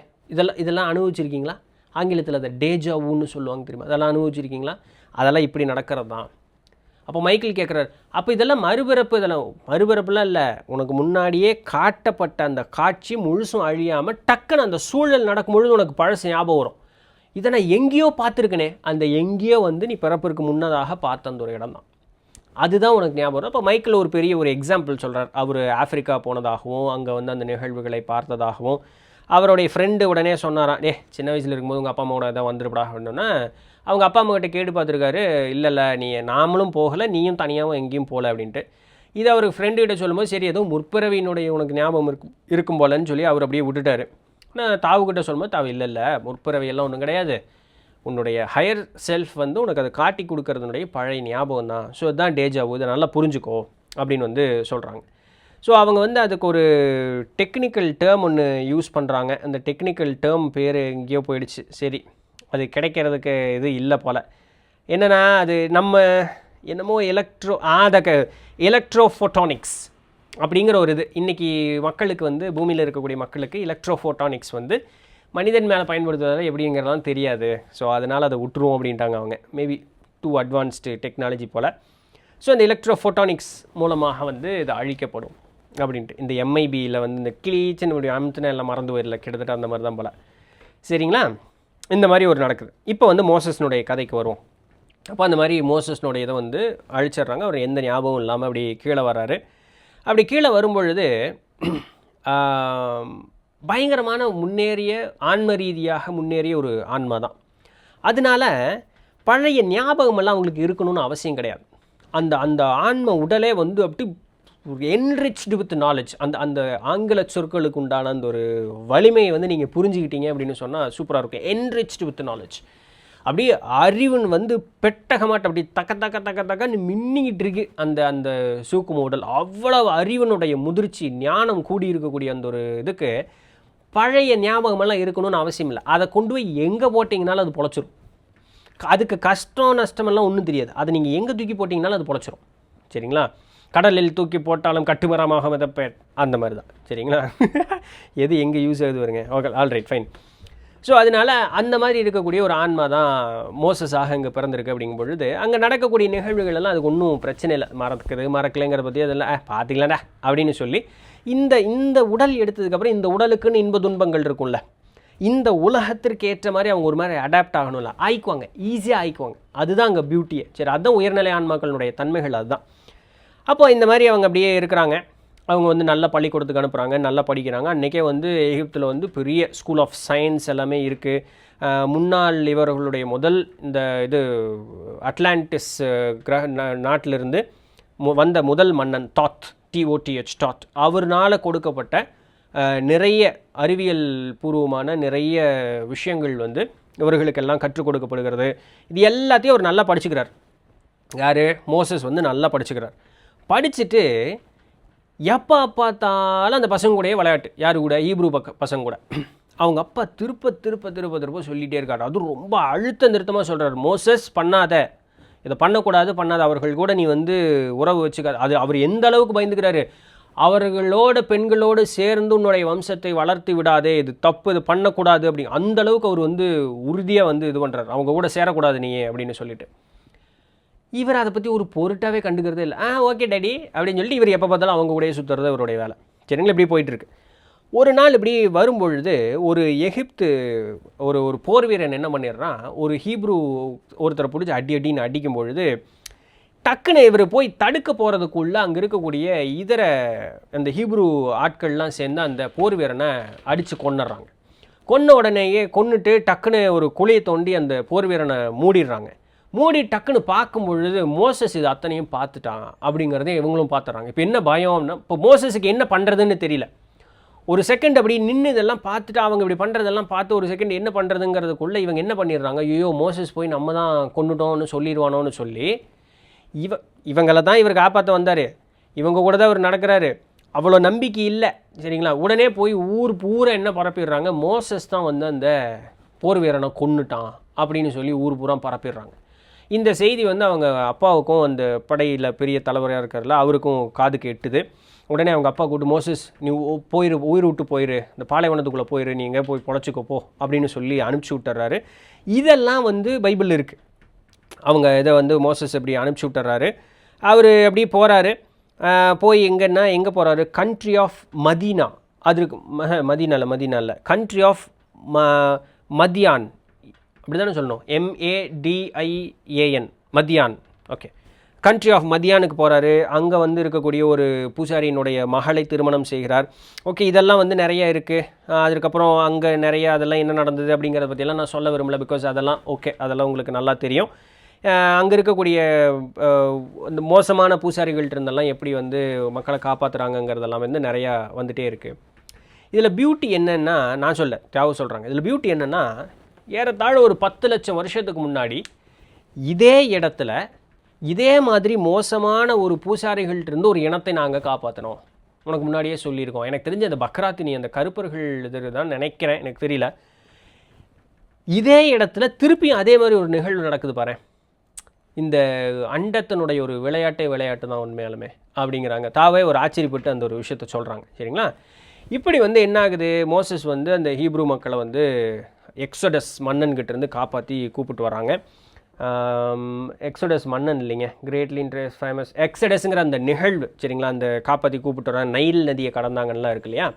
இதெல்லாம் அனுபவிச்சிருக்கீங்களா? ஆங்கிலத்தில் அதை டேஜாவுன்னு சொல்லுவாங்க தெரியுமா? அதெல்லாம் அனுபவிச்சிருக்கீங்களா? அதெல்லாம் இப்படி நடக்கிறது தான். அப்போ மைக்கேல் கேட்குறாரு, அப்போ இதெல்லாம் மறுபிறப்பு? இதெல்லாம் மறுபிறப்புலாம் இல்லை. உனக்கு முன்னாடியே காட்டப்பட்ட அந்த காட்சி முழுசும் அழியாமல் டக்குன்னு அந்த சூழல் நடக்கும்பொழுது உனக்கு பழசு ஞாபகம் வரும். இதை நான் எங்கேயோ பார்த்துருக்கனே. அந்த எங்கேயோ வந்து நீ பிறப்பிற்கு முன்னதாக பார்த்த அந்த ஒரு இடம் தான். அதுதான் உனக்கு ஞாபகம் வரும். அப்போ மைக்கேல் ஒரு பெரிய ஒரு எக்ஸாம்பிள் சொல்கிறார். அவர் ஆஃப்ரிக்கா போனதாகவும் அங்கே வந்து அந்த நிகழ்வுகளை பார்த்ததாகவும் அவருடைய ஃப்ரெண்டு உடனே சொன்னாராம், சின்ன வயசில் இருக்கும்போது உங்கள் அப்பா அம்மாவோட தான் வந்துருப்படா அப்படின்னா அவங்க அப்பா அம்மா கிட்ட கேட்டு பார்த்துருக்காரு. இல்லை நாமளும் போகலை, நீயும் தனியாகவும் எங்கேயும் போகல அப்படின்ட்டு. இது அவருக்கு ஃப்ரெண்டுகிட்ட சொல்லும்போது சரி ஏதோ முற்பிறவியினுடைய உனக்கு ஞாபகம் இருக்கும் போலன்னு சொல்லி அவர் அப்படியே விட்டுட்டார். ஆனால் தாவுக்கிட்ட சொல்லும்போது தாவு இல்லை முற்பிறவியெல்லாம் ஒன்றும் கிடையாது, உன்னுடைய ஹையர் செல்ஃப் வந்து உனக்கு அதை காட்டி கொடுக்கறதுனுடைய பழைய ஞாபகம் தான். ஸோ அதுதான் டேஜாவு, இதை நல்லா புரிஞ்சுக்கோ அப்படின்னு வந்து சொல்கிறாங்க. ஸோ அவங்க வந்து அதுக்கு ஒரு டெக்னிக்கல் டேர்ம் ஒன்று யூஸ் பண்ணுறாங்க. அந்த டெக்னிக்கல் டேர்ம் பேர் எங்கேயோ போயிடுச்சு. சரி, அது கிடைக்கிறதுக்கு இது இல்லை போல். என்னென்னா அது நம்ம என்னமோ எலக்ட்ரோஃபோட்டானிக்ஸ் அப்படிங்கிற ஒரு இது இன்றைக்கி மக்களுக்கு வந்து பூமியில் இருக்கக்கூடிய மக்களுக்கு எலக்ட்ரோஃபோட்டானிக்ஸ் வந்து மனிதன் மேலே பயன்படுத்துவதால் எப்படிங்கிறதெல்லாம் தெரியாது. ஸோ அதனால் அதை விட்டுருவோம் அப்படின்ட்டாங்க அவங்க. மேபி டூ அட்வான்ஸ்டு டெக்னாலஜி போல். ஸோ அந்த எலக்ட்ரோஃபோட்டானிக்ஸ் மூலமாக வந்து இது அழிக்கப்படும் அப்படின்ட்டு. இந்த எம்ஐபியில் வந்து இந்த கிளீச்சின்னு அமுத்துனா எல்லாம் மறந்து போயிடல, கிட்டத்தட்ட அந்த மாதிரி தான் போல். சரிங்களா? இந்த மாதிரி ஒரு நடக்குது. இப்போ வந்து மோசஸ்னுடைய கதைக்கு வருவோம். அப்போ அந்த மாதிரி மோசஸ்னுடைய இதை வந்து அழிச்சிட்றாங்க. அவர் எந்த ஞாபகம் இல்லாமல் அப்படி கீழே வர்றாரு. அப்படி கீழே வரும்பொழுது பயங்கரமான முன்னேறிய ஆன்ம ரீதியாக முன்னேறிய ஒரு ஆன்மா தான். அதனால பழைய ஞாபகமெல்லாம் அவங்களுக்கு இருக்கணும்னு அவசியம் கிடையாது. அந்த ஆன்ம உடலே வந்து அப்படி என்ரிச்டு வித் நாலேஜ். அந்த ஆங்கில சொற்களுக்கு உண்டான அந்த ஒரு வலிமையை வந்து நீங்கள் புரிஞ்சுக்கிட்டீங்க அப்படின்னு சொன்னால் சூப்பராக இருக்கும். Enriched with knowledge. அப்படியே அறிவுன்னு வந்து பெட்டகமாட்ட அப்படி தக்கன்னு மின்னிக்கிட்டு இருக்கு அந்த சூக்கும உடல். அவ்வளவு அறிவனுடைய முதிர்ச்சி ஞானம் கூடி இருக்கக்கூடிய அந்த ஒரு இதுக்கு பழைய ஞாபகமெல்லாம் இருக்கணும்னு அவசியம் இல்லை. அதை கொண்டு போய் எங்கே போட்டிங்கனாலும் அது பொழைச்சிரும். அதுக்கு கஷ்டம் நஷ்டமெல்லாம் ஒன்றும் தெரியாது. அதை நீங்கள் எங்கே தூக்கி போட்டிங்கனாலும் அது பொழைச்சிரும். சரிங்களா? கடலில் தூக்கி போட்டாலும் கட்டுமரமாக மிதப்பேன், அந்த மாதிரி தான். சரிங்களா? எது எங்கே யூஸ் ஆகுது வருங்க. Okay, alright, fine. ஸோ அதனால் அந்த மாதிரி இருக்கக்கூடிய ஒரு ஆன்மா தான் மோசஸாக இங்கே பிறந்திருக்கு. அப்படிங்கும் பொழுது அங்கே நடக்கக்கூடிய நிகழ்வுகள் எல்லாம் அதுக்கு ஒன்றும் பிரச்சனை இல்லை. மறக்கலைங்கிற பற்றி அதெல்லாம் பார்த்திங்களாடா அப்படின்னு சொல்லி இந்த உடல் எடுத்ததுக்கப்புறம் இந்த உடலுக்குன்னு இன்ப துன்பங்கள் இருக்கும்ல, இந்த உலகத்திற்கு ஏற்ற மாதிரி அவங்க ஒரு மாதிரி அடாப்ட் ஆகணும்ல, ஆயிக்குவாங்க, ஈஸியாக ஆயிக்குவாங்க. அதுதான் அங்கே பியூட்டியே. சரி, அதுதான் உயர்நிலை ஆன்மாக்களுடைய தன்மைகள். அதுதான். அப்போ இந்த மாதிரி அவங்க அப்படியே இருக்கிறாங்க. அவங்க வந்து நல்ல பள்ளிக்கூடத்துக்கு அனுப்புகிறாங்க, நல்லா படிக்கிறாங்க. அன்றைக்கே வந்து எகிப்தில் வந்து பெரிய ஸ்கூல் ஆஃப் சயின்ஸ் எல்லாமே இருக்குது. முன்னாள் இவர்களுடைய இந்த இது அட்லாண்டிஸ் நாட்டிலிருந்து வந்த முதல் மன்னன் டாத் அவர்னால் கொடுக்கப்பட்ட நிறைய அறிவியல் பூர்வமான நிறைய விஷயங்கள் வந்து இவர்களுக்கெல்லாம் கற்றுக் கொடுக்கப்படுகிறது. இது எல்லாத்தையும் அவர் நல்லா படிச்சுக்கிறார். யார்? மோசஸ் வந்து நல்லா படிச்சுக்கிறார். படிச்சுட்டு எப்போ பார்த்தாலும் அந்த பசங்க கூடயே விளையாட்டு. யார் கூட? ஈப்ரூ பசங்க கூட. அவங்க அப்பா திருப்ப சொல்லிகிட்டே இருக்கார். அதுவும் ரொம்ப அழுத்த நிறுத்தமாக சொல்கிறார், மோசஸ் பண்ணாத, இதை பண்ணக்கூடாது, அவர்கள் கூட நீ வந்து உறவு வச்சுக்காது. அது அவர் எந்த அளவுக்கு பயந்துக்கிறாரு. அவர்களோட பெண்களோடு சேர்ந்து உன்னுடைய வம்சத்தை வளர்த்து விடாதே, இது தப்பு, இது பண்ணக்கூடாது அப்படி அந்த அளவுக்கு அவர் வந்து உறுதியாக வந்து இது பண்ணுறாரு. அவங்க கூட சேரக்கூடாது நீ அப்படின்னு சொல்லிட்டு. இவர் அதை பற்றி ஒரு பொருட்டாகவே கண்டுக்கிறதே இல்லை. ஓகே டேடி அப்படின்னு சொல்லிட்டு இவர் எப்போ பார்த்தாலும் அவங்க கூடயே சுற்றுறது அவருடைய வேலை. சரிங்களா? இப்படி போயிட்டுருக்கு. ஒரு நாள் இப்படி வரும்பொழுது ஒரு எகிப்து ஒரு போர் வீரன் என்ன பண்ணிடுறான், ஒரு ஹீப்ரூ ஒருத்தரை பிடிச்சி அடின்னு அடிக்கும் பொழுது டக்குன்னு இவர் போய் தடுக்க போகிறதுக்குள்ளே அங்கே இருக்கக்கூடிய இதர அந்த ஹீப்ரூ ஆட்கள்லாம் சேர்ந்து அந்த போர் வீரனை அடித்து கொன்னுடுறாங்க. கொன்ன உடனேயே கொன்னுட்டு டக்குன்னு ஒரு குழியை தோண்டி அந்த போர் வீரனை மூடிடுறாங்க. மூடி டக்குன்னு பார்க்கும் பொழுது மோசஸ் இது அத்தனையும் பார்த்துட்டான் அப்படிங்கிறதே இவங்களும் பார்த்துறாங்க. இப்போ என்ன பயம்னா, இப்போ மோசஸுக்கு என்ன பண்ணுறதுன்னு தெரியல. ஒரு செகண்ட் அப்படி நின்று இதெல்லாம் பார்த்துட்டு அவங்க இப்படி பண்ணுறதெல்லாம் பார்த்து ஒரு செகண்ட் என்ன பண்ணுறதுங்கிறதுக்குள்ளே இவங்க என்ன பண்ணிடுறாங்க, ஐயோ மோசஸ் போய் நம்ம தான் கொண்டுட்டோம்னு சொல்லிடுவானோன்னு சொல்லி இவங்களை தான் இவர் காப்பாற்ற வந்தார், இவங்க கூட தான் இவர் நடக்கிறாரு, அவ்வளோ நம்பிக்கை இல்லை சரிங்களா. உடனே போய் ஊரை என்ன பரப்பிடுறாங்க, மோசஸ் தான் வந்து அந்த போர் வீரனை கொன்னுட்டான் அப்படின்னு சொல்லி ஊர் பூரா பரப்பிடுறாங்க. இந்த செய்தி வந்து அவங்க அப்பாவுக்கும் அந்த படையில் பெரிய தலைவராக இருக்கிறதுல அவருக்கும் காதுக்கு எட்டுது. உடனே அவங்க அப்பா கூப்பிட்டு, மோசஸ் நீ போயிரு, உயிர் விட்டு போயிரு, இந்த பாலைவனத்துக்குள்ளே போயிரு, நீங்கள் போய் பொழைச்சிக்கப்போ அப்படின்னு சொல்லி அனுப்பிச்சி விட்டுறாரு. இதெல்லாம் வந்து பைபிள் இருக்குது. அவங்க இதை வந்து மோசஸ் அப்படி அனுப்பிச்சி விட்டுறாரு. அவர் அப்படி போகிறாரு. போய் எங்கே போகிறாரு, கண்ட்ரி ஆஃப் மதீனா, அதுக்கு மதீனாவில் கண்ட்ரி ஆஃப் மதியான் அப்படி தானே சொல்லணும், MADIAN மதியான். ஓகே, கண்ட்ரி ஆஃப் மதியானுக்கு போகிறாரு. அங்கே வந்து இருக்கக்கூடிய ஒரு பூசாரியினுடைய மகளை திருமணம் செய்கிறார். ஓகே, இதெல்லாம் வந்து நிறைய இருக்குது. அதுக்கப்புறம் அங்கே நிறைய அதெல்லாம் என்ன நடந்தது அப்படிங்கிறத பற்றியெல்லாம் நான் சொல்ல விரும்பல, பிகாஸ் அதெல்லாம் ஓகே, அதெல்லாம் உங்களுக்கு நல்லா தெரியும். அங்கே இருக்கக்கூடிய இந்த மோசமான பூசாரிகள்ட்ட இருந்தெல்லாம் எப்படி வந்து மக்களை காப்பாற்றுறாங்கங்கிறதெல்லாம் வந்து நிறையா வந்துகிட்டே இருக்குது. இதில் பியூட்டி என்னென்னா, நான் சொல்கிறாங்க, இதில் பியூட்டி என்னென்னா, ஏறத்தாழ ஒரு 10 லட்சம் வருஷத்துக்கு முன்னாடி இதே இடத்துல இதே மாதிரி மோசமான ஒரு பூசாரிகள்ட்டிருந்து ஒரு இனத்தை நாங்கள் காப்பாற்றினோம். உனக்கு முன்னாடியே சொல்லியிருக்கோம். எனக்கு தெரிஞ்ச அந்த பக்ராத்தினி அந்த கருப்பர்கள் இது தான் நினைக்கிறேன், எனக்கு தெரியல. இதே இடத்துல திருப்பியும் அதே மாதிரி ஒரு நிகழ்வு நடக்குது பாரு. இந்த அண்டத்தினுடைய ஒரு விளையாட்டு தான் உண்மையாலுமே அப்படிங்கிறாங்க. தாவே ஒரு ஆச்சரியப்பட்டு அந்த ஒரு விஷயத்த சொல்கிறாங்க சரிங்களா. இப்படி வந்து என்ன ஆகுது, மோசஸ் வந்து அந்த ஹீப்ரூ மக்களை வந்து எக்ஸோடஸ் மன்னன்கிட்டேருந்து காப்பாற்றி கூப்பிட்டு வராங்க. எக்ஸோடஸ் மன்னன் இல்லைங்க, கிரேட்லி இன்ட்ரெஸ்ட் ஃபேமஸ் எக்ஸடஸ்ங்கிற அந்த நிகழ்வு சரிங்களா. அந்த காப்பாற்றி கூப்பிட்டு வராங்க, நைல் நதியை கடந்தாங்கலாம் இருக்கு இல்லையா.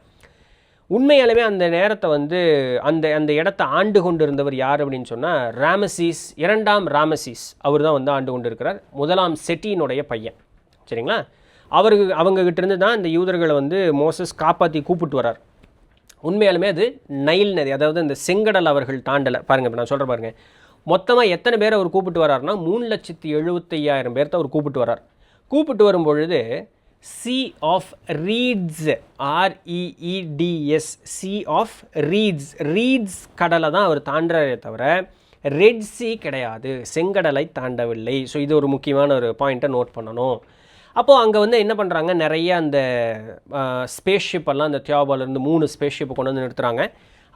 உண்மையாலுமே அந்த நேரத்தை வந்து அந்த இடத்த ஆண்டு கொண்டு இருந்தவர் யார் அப்படின்னு சொன்னால் ராமசீஸ், 2ஆம் ராமசீஸ். அவர் தான் வந்து ஆண்டு கொண்டு இருக்கிறார். 1ஆம் செட்டியினுடைய பையன் சரிங்களா. அவங்ககிட்டேருந்து தான் இந்த யூதர்களை வந்து மோசஸ் காப்பாற்றி கூப்பிட்டு வரார். உண்மையாலுமே அது நைல் நதி, அதாவது இந்த செங்கடல் அவர்கள் தாண்டலை பாருங்கள். இப்போ நான் சொல்கிற பாருங்கள், மொத்தமாக எத்தனை பேர் அவர் கூப்பிட்டு வர்றாருன்னா 3,75,000 பேர்த்த அவர் கூப்பிட்டு வர்றார். கூப்பிட்டு வரும்பொழுது Sea of Reeds, REEDS, Sea of Reeds கடலை தான் அவர் தாண்டுறாரே தவிர ரெட் சி கிடையாது, செங்கடலை தாண்டவில்லை. ஸோ இது ஒரு முக்கியமான ஒரு பாயிண்ட்டை நோட் பண்ணணும். அப்போது அங்கே வந்து என்ன பண்ணுறாங்க, நிறைய அந்த ஸ்பேஸ்ஷிப்பெல்லாம் அந்த தியோபாலேருந்து 3 ஸ்பேஸ்ஷிப்பை கொண்டு வந்து நிறுத்துகிறாங்க.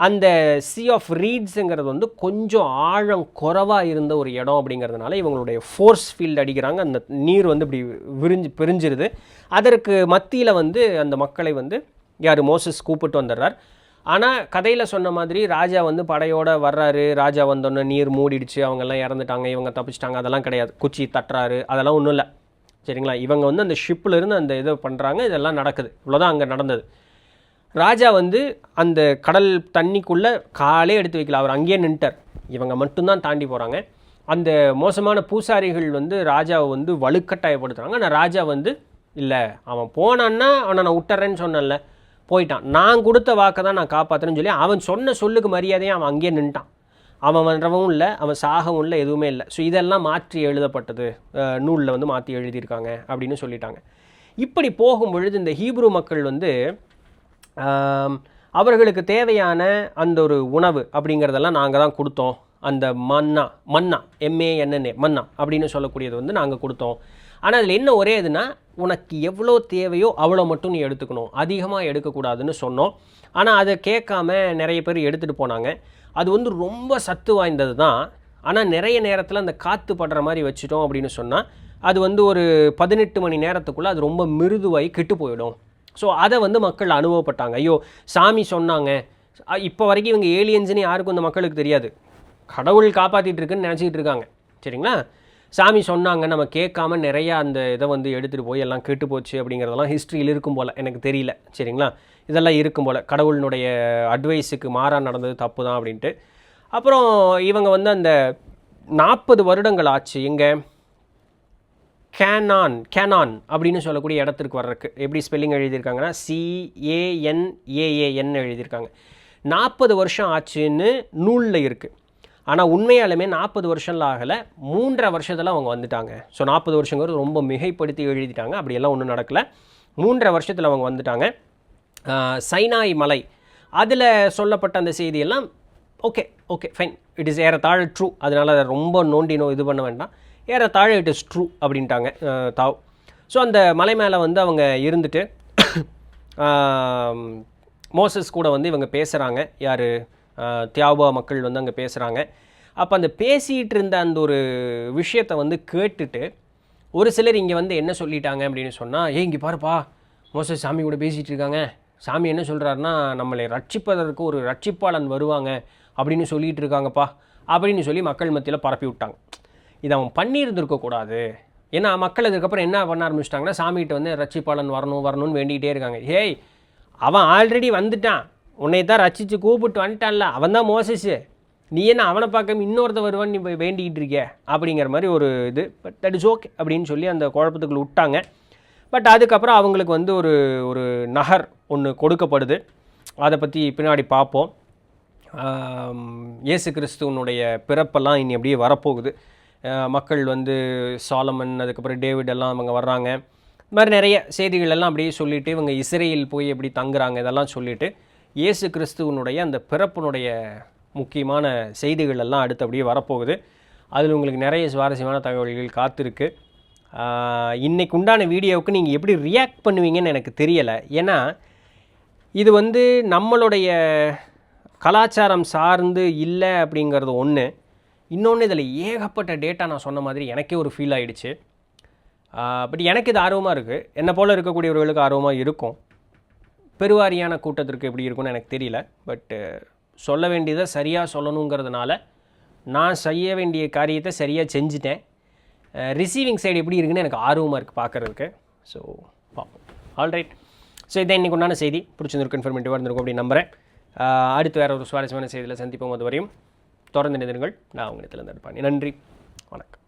அந்த சி ஆஃப் ரீட்ஸுங்கிறது வந்து கொஞ்சம் ஆழம் குறைவாக இருந்த ஒரு இடம் அப்படிங்கிறதுனால இவங்களுடைய ஃபோர்ஸ் ஃபீல்டு அடிக்கிறாங்க. அந்த நீர் வந்து இப்படி பிரிஞ்சிருது. அதற்கு மத்தியில் வந்து அந்த மக்களை வந்து மோசஸ் கூப்பிட்டு வந்துடுறார். ஆனால் கதையில் சொன்ன மாதிரி ராஜா வந்து படையோடு வர்றாரு. ராஜா வந்தோன்னே நீர் மூடிடுச்சு, அவங்கெல்லாம் இறந்துட்டாங்க, இவங்க தப்பிச்சிட்டாங்க, அதெல்லாம் கிடையாது. குச்சி தட்டுறாரு, அதெல்லாம் ஒன்றும் இல்லை சரிங்களா. இவங்க வந்து அந்த ஷிப்பில் இருந்து அந்த இதை பண்ணுறாங்க, இதெல்லாம் நடக்குது. இவ்வளோதான் அங்கே நடந்தது. ராஜா வந்து அந்த கடல் தண்ணிக்குள்ளே காலே எடுத்து வைக்கல, அவர் அங்கேயே நின்ட்டார். இவங்க மட்டும்தான் தாண்டி போகிறாங்க. அந்த மோசமான பூசாரிகள் வந்து ராஜாவை வந்து வலுக்கட்டாயப்படுத்துகிறாங்க. ஆனால் ராஜா வந்து இல்லை, அவன் போனான்னா அவனை நான் விட்டுறேன்னு சொன்னேன்ல, போயிட்டான், நான் கொடுத்த வாக்கை தான் நான் காப்பாற்றுறேன்னு சொல்லி அவன் சொன்ன சொல்லுக்கு மரியாதையாக அவன் அங்கேயே நின்ட்டான். அவன் வன்றவும் இல்லை, அவன் சாகவும் இல்லை, எதுவுமே இல்லை. ஸோ இதெல்லாம் மாற்றி எழுதப்பட்டது, நூலில் வந்து மாற்றி எழுதியிருக்காங்க அப்படின்னு சொல்லிட்டாங்க. இப்படி போகும் பொழுது இந்த ஹீப்ரூ மக்கள் வந்து அவர்களுக்கு தேவையான அந்த ஒரு உணவு அப்படிங்கிறதெல்லாம் நாங்கள் தான் கொடுத்தோம். அந்த மன்னா MANNA மன்னா அப்படின்னு சொல்லக்கூடியது வந்து நாங்கள் கொடுத்தோம். ஆனால் அதில் என்ன ஒரே இதுனா, உனக்கு எவ்வளோ தேவையோ அவ்வளோ மட்டும் நீ எடுத்துக்கணும், அதிகமாக எடுக்கக்கூடாதுன்னு சொன்னோம். ஆனால் அதை கேட்காம நிறைய பேர் எடுத்துகிட்டு போனாங்க. அது வந்து ரொம்ப சத்து வாய்ந்தது தான். ஆனால் நிறைய நேரத்தில் அந்த காற்று படுற மாதிரி வச்சுட்டோம் அப்படின்னு சொன்னால் அது வந்து ஒரு 18 மணி நேரத்துக்குள்ளே அது ரொம்ப மிருதுவாகி கெட்டு போயிடும். ஸோ அதை வந்து மக்கள் அனுபவப்பட்டாங்க. ஐயோ சாமி சொன்னாங்க. இப்போ வரைக்கும் இவங்க ஏலியன்ஸ்னு யாருக்கும் இந்த மக்களுக்கு தெரியாது, கடவுள் காப்பாற்றிட்டு இருக்குன்னு நினச்சிக்கிட்டு இருக்காங்க சரிங்களா. சாமி சொன்னாங்க, நம்ம கேட்காம நிறையா அந்த இதை வந்து எடுத்துகிட்டு போய் எல்லாம் கெட்டு போச்சு அப்படிங்கிறதெல்லாம் ஹிஸ்ட்ரியில் இருக்கும் போல், எனக்கு தெரியல சரிங்களா. இதெல்லாம் இருக்கும் போல், கடவுளினுடைய அட்வைஸுக்கு மாறாக நடந்தது தப்பு தான் அப்படின்ட்டு. அப்புறம் இவங்க வந்து அந்த 40 வருடங்கள் ஆச்சு எங்கே கேனான் அப்படின்னு சொல்லக்கூடிய இடத்திற்கு வர்றதுக்கு. எப்படி ஸ்பெல்லிங் எழுதியிருக்காங்கன்னா CANAAN எழுதியிருக்காங்க. 40 வருஷம் ஆச்சுன்னு நூலில் இருக்குது. ஆனால் உண்மையாலுமே 40 வருஷம்லாம் ஆகலை, 3.5 வருஷத்தில் அவங்க வந்துட்டாங்க. ஸோ 40 வருஷங்கிறது ரொம்ப மிகைப்படுத்தி எழுதிட்டாங்க. அப்படியெல்லாம் ஒன்றும் நடக்கலை. 3.5 வருஷத்தில் அவங்க வந்துட்டாங்க. சைனாய் மலை அதில் சொல்லப்பட்ட அந்த செய்தியெல்லாம் ஓகே ஃபைன், இட் இஸ் ஏறத்தாழ ட்ரூ. அதனால் அதை ரொம்ப இது பண்ண வேண்டாம். ஏறத்தாழ இட் இஸ் ட்ரூ அப்படின்ட்டாங்க தாவ். ஸோ அந்த மலை மேலே வந்து அவங்க இருந்துட்டு மோசஸ் கூட வந்து இவங்க பேசுகிறாங்க. யார், தியாபா மக்கள் வந்து அங்கே பேசுகிறாங்க. அப்போ அந்த பேசிகிட்டு இருந்த அந்த ஒரு விஷயத்தை வந்து கேட்டுட்டு ஒரு சிலர் இங்கே வந்து என்ன சொல்லிட்டாங்க அப்படின்னு சொன்னால், இங்கே பாருப்பா, மோசஸ் சாமி கூட பேசிகிட்டு இருக்காங்க, சாமி என்ன சொல்கிறாருன்னா நம்மளை ரட்சிப்பதற்கு ஒரு ரட்சிப்பாளன் வருவாங்க அப்படின்னு சொல்லிகிட்டு இருக்காங்கப்பா அப்படின்னு சொல்லி மக்கள் மத்தியில் பரப்பி விட்டாங்க. இதை அவன் பண்ணியிருந்துருக்கக்கூடாது. ஏன்னா மக்கள் அதுக்கப்புறம் என்ன பண்ண ஆரம்பிச்சிட்டாங்கன்னா, சாமிகிட்ட வந்து ரட்சிப்பாளன் வரணும்னு வேண்டிகிட்டே இருக்காங்க. ஏய், அவன் ஆல்ரெடி வந்துட்டான், உன்னை தான் ரட்சித்து கூப்பிட்டு வந்துட்டான்ல, அவன் தான் மோசஸு, நீ என்ன அவனை பார்க்க இன்னொருத்த வருவான்னு நீ வேண்டிகிட்டு இருக்க அப்படிங்கிற மாதிரி ஒரு இது. பட் தட் இஸ் ஓகே அப்படின்னு சொல்லி அந்த குழப்பத்துக்குள்ள விட்டாங்க. பட் அதுக்கப்புறம் அவங்களுக்கு வந்து ஒரு நகர் ஒன்று கொடுக்கப்படுது. அதை பற்றி பின்னாடி பார்ப்போம். இயேசு கிறிஸ்துவனுடைய பிறப்பெல்லாம் இனி அப்படியே வரப்போகுது. மக்கள் வந்து சாலமன், அதுக்கப்புறம் டேவிட் எல்லாம் அவங்க வர்றாங்க. இது மாதிரி நிறைய செய்திகள் எல்லாம் அப்படியே சொல்லிவிட்டு இவங்க இஸ்ரேல் போய் எப்படி தங்குறாங்க இதெல்லாம் சொல்லிவிட்டு இயேசு கிறிஸ்துவனுடைய அந்த பிறப்பினுடைய முக்கியமான செய்திகள் எல்லாம் அடுத்து அப்படியே வரப்போகுது. அதில் உங்களுக்கு நிறைய சுவாரஸ்யமான தகவல்கள் காத்திருக்கு. இன்றைக்கு உண்டான வீடியோவுக்கு நீங்கள் எப்படி ரியாக்ட் பண்ணுவீங்கன்னு எனக்கு தெரியலை. ஏன்னா இது வந்து நம்மளுடைய கலாச்சாரம் சார்ந்து இல்லை அப்படிங்கிறது ஒன்று. இன்னொன்று, இதில் ஏகப்பட்ட டேட்டா நான் சொன்ன மாதிரி எனக்கே ஒரு ஃபீல் ஆகிடுச்சு. பட் எனக்கு இது ஆர்வமாக இருக்குது. என்னை போல் இருக்கக்கூடியவர்களுக்கு ஆர்வமாக இருக்கும். பெருவாரியான கூட்டத்திற்கு எப்படி இருக்குன்னு எனக்கு தெரியல. பட்டு சொல்ல வேண்டியதை சரியாக சொல்லணுங்கிறதுனால நான் செய்ய வேண்டிய காரியத்தை சரியாக செஞ்சுட்டேன். ரிசீவிங் சைடு எப்படி இருக்குன்னு எனக்கு ஆர்வமாக இருக்குது பார்க்குறதுக்கு. ஸோ பார்ப்போம். ஆல்ரைட். ஸோ இதை இன்றைக்கு உண்டான செய்தி பிடிச்சிருந்துருக்கும், இன்ஃபர்மேட்டிவாக இருந்திருக்கும் அப்படின்னு நம்புகிறேன். அடுத்து வேறு ஒரு சுவாரஸ்யமான செய்தியில் சந்திப்போம். அது வரையும் தொடர்ந்து நிதிர்கள் நான் உங்களிடத்தில் இருப்பேன். நன்றி, வணக்கம்.